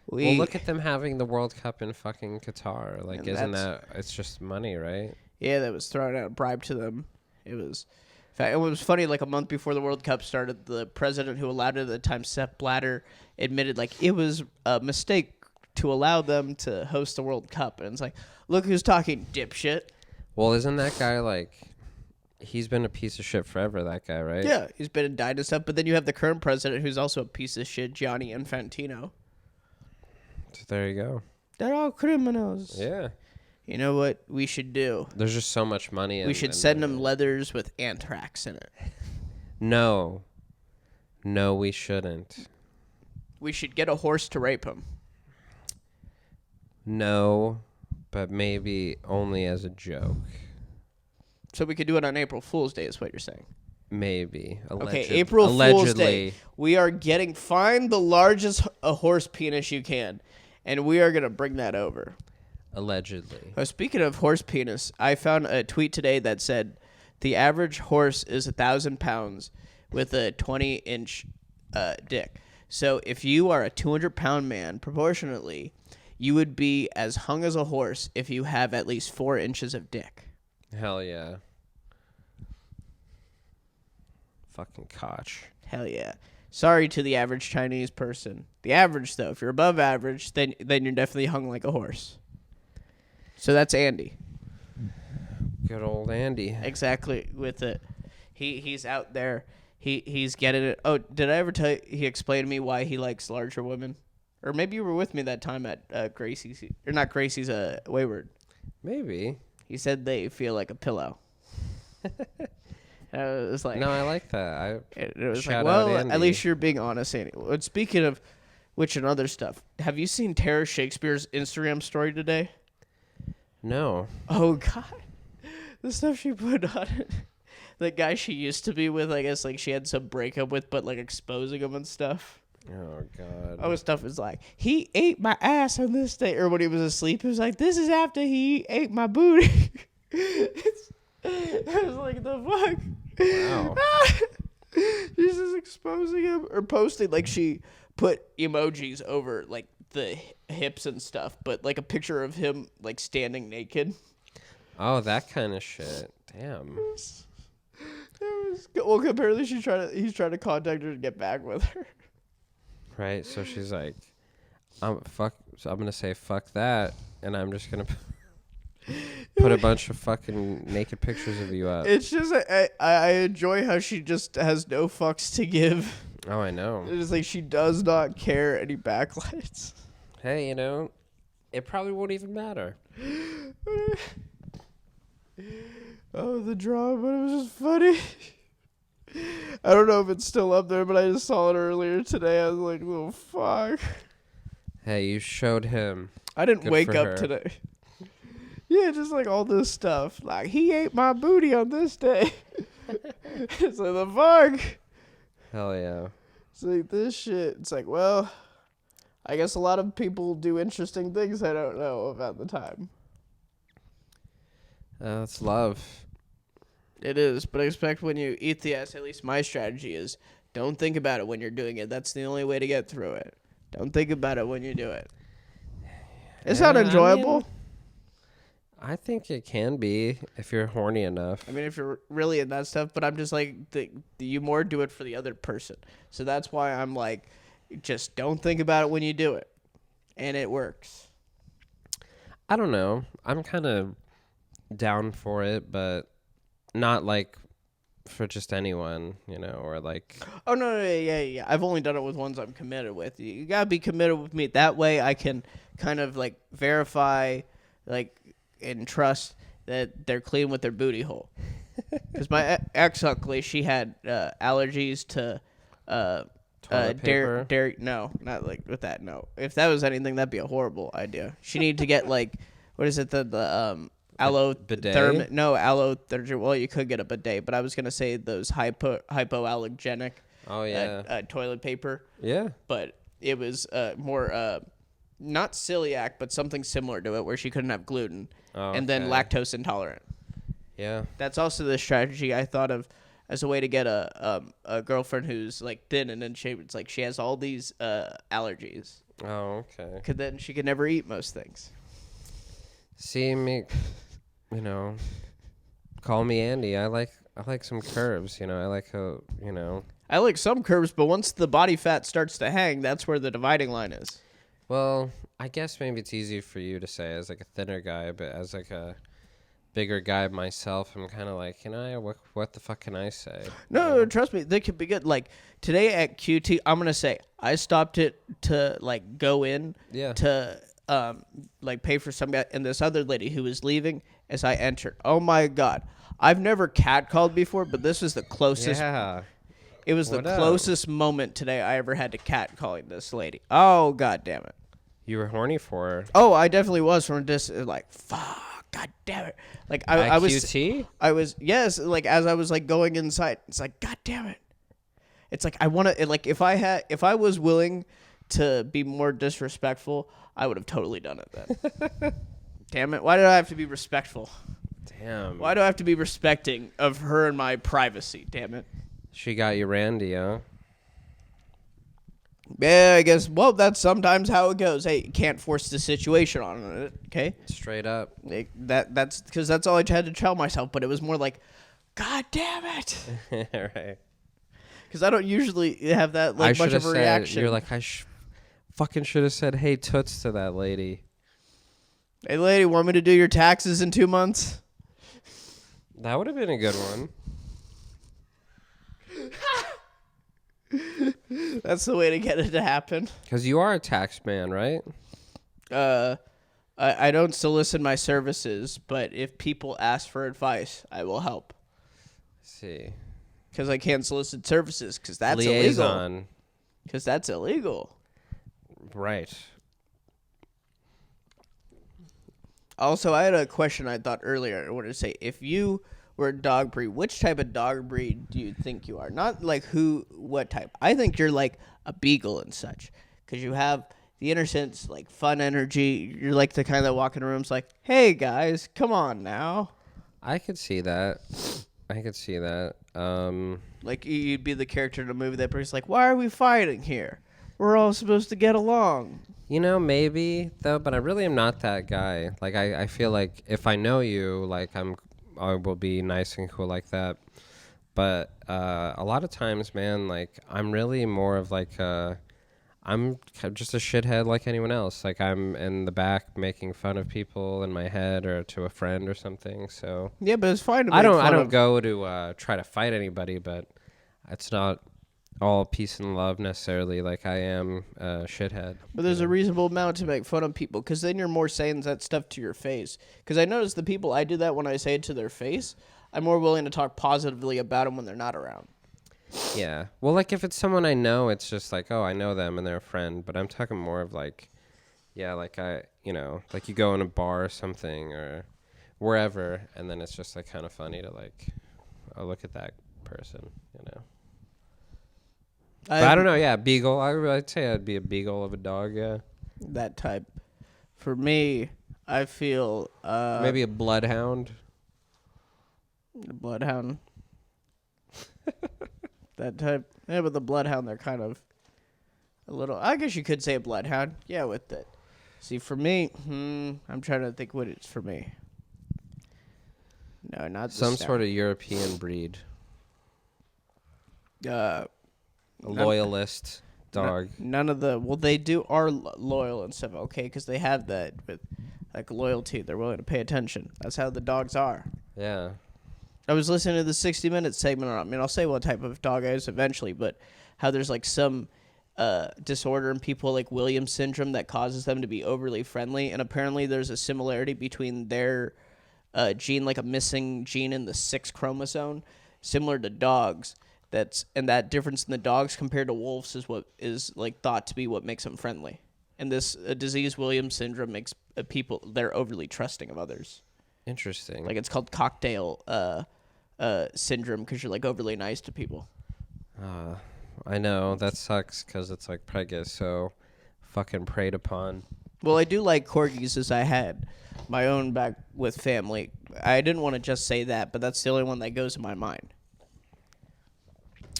Well, look at them having the World Cup in fucking Qatar. Like, And isn't that... It's just money, right? Yeah, that was thrown out a bribe to them. It was... In fact, it was funny, like a month before the World Cup started, the president who allowed it at the time, Sepp Blatter, admitted like it was a mistake to allow them to host the World Cup. And it's like, look who's talking, dipshit. Well, isn't that guy like... He's been a piece of shit forever, that guy, right? Yeah, he's been indicted and stuff. But then you have the current president who's also a piece of shit, Gianni Infantino. So there you go. They're all criminals. Yeah. You know what we should do? There's just so much money. We should send them leathers with anthrax in it. No. No, we shouldn't. We should get a horse to rape him. No, but maybe only as a joke. So we could do it on April Fool's Day is what you're saying. Maybe. Okay, April Fool's Day. We are find the largest horse penis you can, and we are going to bring that over. Allegedly. Oh, speaking of horse penis, I found a tweet today that said the average horse is 1,000 pounds with a 20-inch dick. So if you are a 200-pound man, proportionately, you would be as hung as a horse if you have at least 4 inches of dick. Hell yeah. Fucking Koch. Hell yeah. Sorry to the average Chinese person. The average, though, if you're above average, then you're definitely hung like a horse. So that's Andy. Good old Andy. Exactly with it. He's out there. He's getting it. Oh, did I ever tell you, he explained to me why he likes larger women? Or maybe you were with me that time at Gracie's. Or not Gracie's, Wayward. Maybe. He said they feel like a pillow. It was like... No, I like that. It was Shout like, out well, Andy. at least you're being honest, Andy. And speaking of which and other stuff, have you seen Tara Shakespeare's Instagram story today? No. Oh, God. The stuff she put on it. The guy she used to be with, I guess, like, she had some breakup with, but, like, exposing him and stuff. Oh, God. Oh, stuff is like, he ate my ass on this day. Or when he was asleep, it was like, this is after he ate my booty. I was like, the fuck? Wow. She's just exposing him. Or posting, like, she put emojis over, like, the hips and stuff. But, like, a picture of him, like, standing naked. Oh, that kind of shit. Damn. Well, apparently he's trying to contact her to get back with her. Right? So she's like, So I'm going to say fuck that. And I'm just going to put a bunch of fucking naked pictures of you up. It's just, I enjoy how she just has no fucks to give. Oh, I know. It's like she does not care any backlights. Hey, it probably won't even matter. Oh, the drama, but it was just funny. I don't know if it's still up there, but I just saw it earlier today. I was like, oh, fuck. Hey, you showed him. I didn't Good wake for up her. today. Yeah, just like all this stuff. Like, he ate my booty on this day. It's like, the fuck? Hell yeah. It's like, this shit. It's like, well, I guess a lot of people do interesting things I don't know about the time. That's love. It is, but I expect when you eat the ass, at least my strategy is don't think about it when you're doing it. That's the only way to get through it. Don't think about it when you do it. It's not enjoyable. I think it can be if you're horny enough. I mean, if you're really in that stuff, but I'm just like, you more do it for the other person. So that's why I'm like, just don't think about it when you do it. And it works. I don't know. I'm kind of down for it, but not like for just anyone, or like. Oh, no, yeah. I've only done it with ones I'm committed with. You got to be committed with me. That way I can kind of like verify, like, and trust that they're clean with their booty hole. Because my ex-uncle, she had allergies to dairy. No, not like with that. No, if that was anything, that'd be a horrible idea. She needed to get like, what is it? The aloe bidet. Aloe. Well, you could get a bidet, but I was gonna say those hypoallergenic. Oh yeah. Toilet paper. Yeah. But it was more not celiac, but something similar to it, where she couldn't have gluten, and then lactose intolerant. Yeah. That's also the strategy I thought of as a way to get a girlfriend who's like thin and in shape. It's like she has all these allergies. Oh, okay. Because then she could never eat most things. See me, call me Andy. I like some curves. I like how I like some curves, but once the body fat starts to hang, that's where the dividing line is. Well, I guess maybe it's easy for you to say as like a thinner guy, but as like a bigger guy myself, I'm kind of like, what the fuck can I say? No, trust me, they could be good. Like today at QT, I'm gonna say I stopped it to like go in to like pay for some guy, and this other lady who was leaving as I entered. Oh my god, I've never catcalled before, but this was the closest. Yeah. It was the closest moment today I ever had to catcalling this lady. Oh god damn it. You were horny for her. Oh, I definitely was from this. Like fuck. God damn it! Like I was. QT? I was yes. Like as I was like going inside, it's like God damn it! It's like I want to. Like if I was willing to be more disrespectful, I would have totally done it then. Damn it! Why did I have to be respectful? Damn. Why do I have to be respecting of her and my privacy? Damn it! She got you Randy, huh? Yeah, I guess. Well, that's sometimes how it goes. Hey, you can't force the situation on it. Okay. Straight up. That's because that's all I had to tell myself. But it was more like, God damn it. Right. Because I don't usually have that like much of a reaction. You're like, I fucking should have said, hey, toots to that lady. Hey, lady, want me to do your taxes in 2 months? That would have been a good one. That's the way to get it to happen. Because you are a tax man, right? I don't solicit my services, but if people ask for advice, I will help. See. Because I can't solicit services, because that's Liaison. illegal. Because that's illegal. Right. Also, I had a question I thought earlier. I wanted to say, if you were a dog breed, which type of dog breed do you think you are? Not like what type. I think you're like a beagle and such, because you have the innocence, like fun energy. You're like the kind that walk in rooms like, hey guys, come on now. I could see that. Like you'd be the character in a movie that person's like, why are we fighting here? We're all supposed to get along. Maybe though, but I really am not that guy. Like I feel like if I know you, like I will be nice and cool like that. But a lot of times, man, like I'm really more of like I'm just a shithead like anyone else. Like I'm in the back making fun of people in my head or to a friend or something. So yeah, but it's fine to I don't go to try to fight anybody, but it's not all peace and love necessarily. Like I am a shithead. But there's a reasonable amount to make fun of people, because then you're more saying that stuff to your face. Because I notice the people I do that when I say it to their face, I'm more willing to talk positively about them when they're not around. Yeah. Well, like if it's someone I know, it's just like, oh, I know them and they're a friend. But I'm talking more of like, yeah, like like you go in a bar or something or wherever, and then it's just like kind of funny to like, oh, look at that person, But I don't know. Yeah, beagle. I'd say I'd be a beagle of a dog. Yeah. That type. For me, I feel maybe a bloodhound. The bloodhound. That type. Yeah, but the bloodhound, they're kind of a little. I guess you could say a bloodhound. Yeah, with it. See, for me, I'm trying to think what it's for me. No, not Some sort of European breed. A loyalist dog. None of the. Well, they are loyal and stuff, okay, because they have that with like loyalty. They're willing to pay attention. That's how the dogs are. Yeah. I was listening to the 60 Minutes segment. I mean, I'll say what type of dog I is eventually, but how there's like some disorder in people like Williams syndrome that causes them to be overly friendly. And apparently there's a similarity between their gene, like a missing gene in the 6 chromosome, similar to dogs. And that difference in the dogs compared to wolves is what is like thought to be what makes them friendly. And this disease, Williams syndrome, makes people, they're overly trusting of others. Interesting. Like it's called cocktail syndrome because you're like overly nice to people. I know that sucks because it's like Pregus, so fucking preyed upon. Well, I do like corgis as I had my own back with family. I didn't want to just say that, but that's the only one that goes in my mind.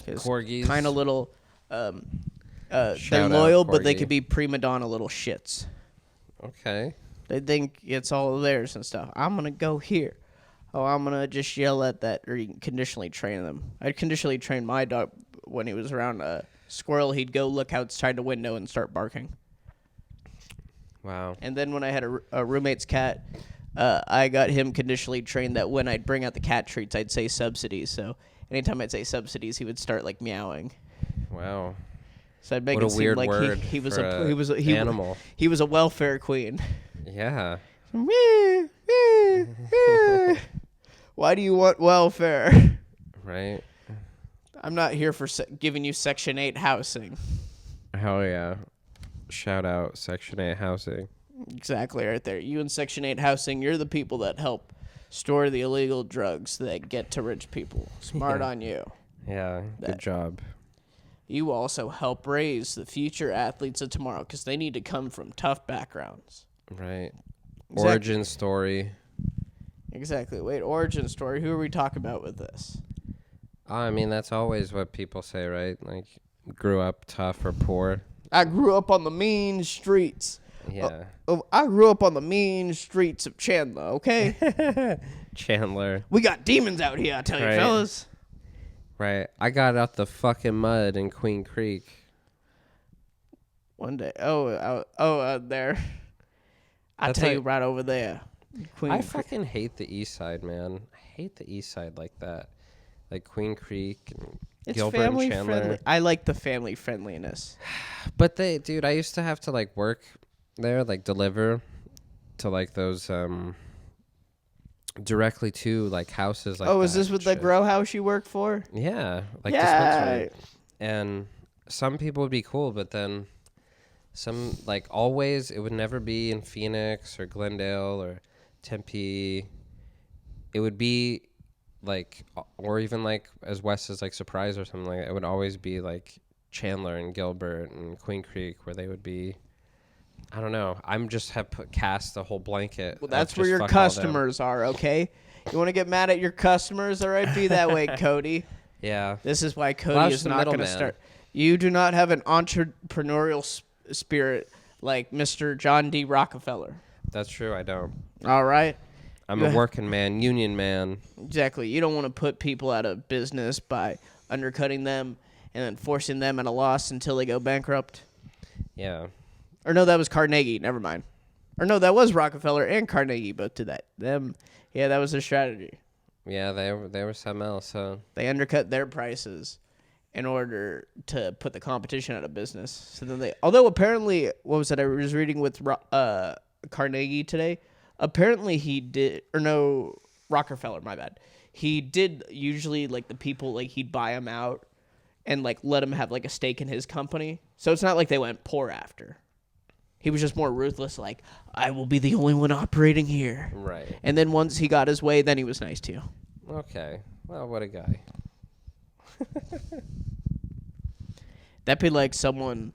Corgis, kind of little. They're loyal, but they could be prima donna little shits. Okay. They think it's all theirs and stuff. I'm gonna go here. Oh, I'm going to just yell at that, or you can conditionally train them. I'd conditionally train my dog when he was around a squirrel. He'd go look outside the window and start barking. Wow. And then when I had a roommate's cat, I got him conditionally trained that when I'd bring out the cat treats, I'd say subsidies. So anytime I'd say subsidies, he would start like meowing. Wow. So I'd make it seem like he was a animal. He was a welfare queen. Yeah. Why do you want welfare? Right. I'm not here for giving you Section 8 housing. Hell yeah. Shout out Section 8 housing. Exactly right there. You in Section 8 housing, you're the people that help store the illegal drugs that get to rich people. Smart on you. Yeah, good job. You also help raise the future athletes of tomorrow because they need to come from tough backgrounds. Right. Exactly. Origin story. Exactly. Wait, origin story. Who are we talking about with this? I mean, that's always what people say, right? Like, grew up tough or poor. I grew up on the mean streets. Yeah. I grew up on the mean streets of Chandler, okay? Chandler. We got demons out here, I tell you, fellas. Right. I got out the fucking mud in Queen Creek. One day. There. I'll tell you right over there. I fucking hate the east side, man. I hate the east side like that. Like Queen Creek and it's Gilbert family and Chandler. Friendly. I like the family friendliness. But dude, I used to have to like work there, like deliver to like those directly to like houses like is this with the grow house you work for? Yeah. Like dispensary. And some people would be cool, but then some, like, always, it would never be in Phoenix or Glendale or Tempe. It would be, like, or even, like, as west as, like, Surprise or something like that. It would always be, like, Chandler and Gilbert and Queen Creek where they would be, I don't know. Cast a whole blanket. Well, that's where your customers are, okay? You want to get mad at your customers? All right, be that way, Cody. Yeah. This is why Cody is not going to start. You do not have an entrepreneurial spirit like Mr. John D. Rockefeller. That's true. I don't. All right. I'm a working man, union man. Exactly. You don't want to put people out of business by undercutting them and then forcing them at a loss until they go bankrupt. Yeah. Or no, that was Carnegie. Never mind. Or no, that was Rockefeller and Carnegie both did that. Yeah, that was their strategy. Yeah, they were something else. They undercut their prices in order to put the competition out of business. So then although apparently, what was it? I was reading with Carnegie today. Apparently Rockefeller, my bad. He did usually, like, the people, like, he'd buy them out and, like, let them have, like, a stake in his company. So it's not like they went poor after. He was just more ruthless, like, I will be the only one operating here. Right. And then once he got his way, then he was nice to you. Okay. Well, what a guy. That'd be like someone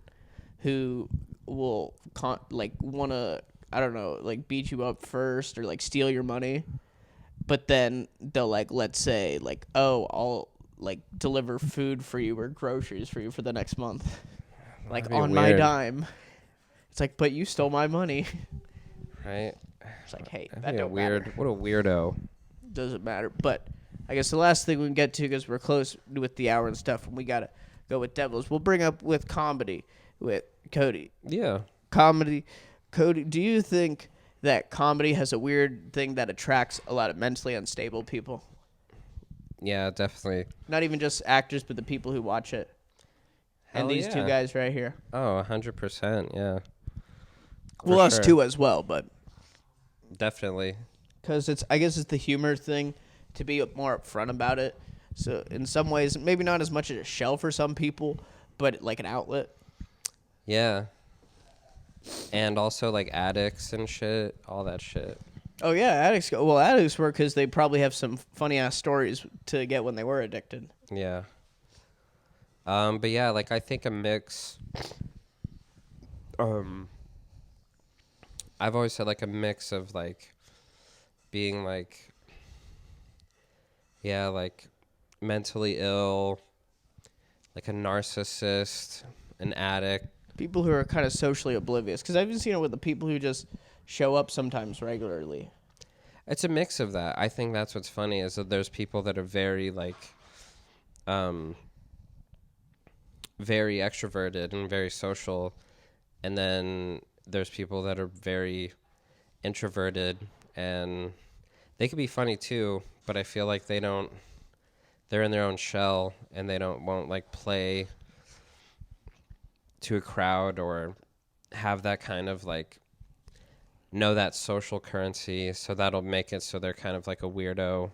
who will want to, I don't know, like beat you up first or like steal your money. but then they'll like, let's say like, oh, I'll like deliver food for you or groceries for you for the next month, like That'd be on my weird. dime. It's like, but you stole my money. Right? It's like, hey, That'd that be a don't weird. matter. What a weirdo. Doesn't matter. But I guess the last thing we can get to, because we're close with the hour and stuff, and we gotta go with Devils. We'll bring up with comedy with Cody. Yeah. Comedy, Cody. Do you think that comedy has a weird thing that attracts a lot of mentally unstable people? Yeah, definitely. Not even just actors, but the people who watch it. Hell And these two yeah. guys right here. Oh, 100%. Yeah. Well, For us sure. too as well, but Definitely. because I guess it's the humor thing to be more upfront about it. So in some ways, maybe not as much as a shell for some people, but like an outlet. Yeah. And also like addicts and shit, all that shit. Oh yeah, addicts. Addicts work because they probably have some funny ass stories to get when they were addicted. Yeah. But yeah, like I think a mix. I've always said like a mix of like being like, yeah, like mentally ill, like a narcissist, an addict. People who are kind of socially oblivious. Because I've even seen it with the people who just show up sometimes regularly. It's a mix of that. I think that's what's funny is that there's people that are very like, very extroverted and very social, and then there's people that are very introverted, and they could be funny too, but I feel like they're in their own shell, and they won't like play to a crowd or have that kind of like know that social currency, so that'll make it so they're kind of like a weirdo.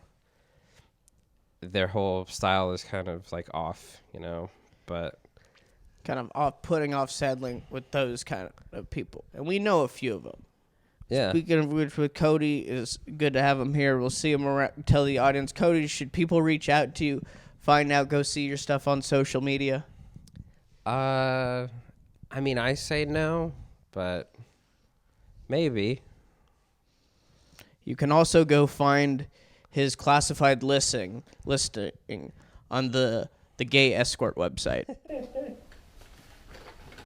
Their whole style is kind of like off, but Kind of putting off settling with those kind of people. And we know a few of them. yeah. Speaking of which, with Cody, it's good to have him here. We'll see him around. Tell the audience, Cody, should people reach out to you, find out, go see your stuff on social media? I mean, I say no, but maybe. You can also go find his classified listing on the gay escort website.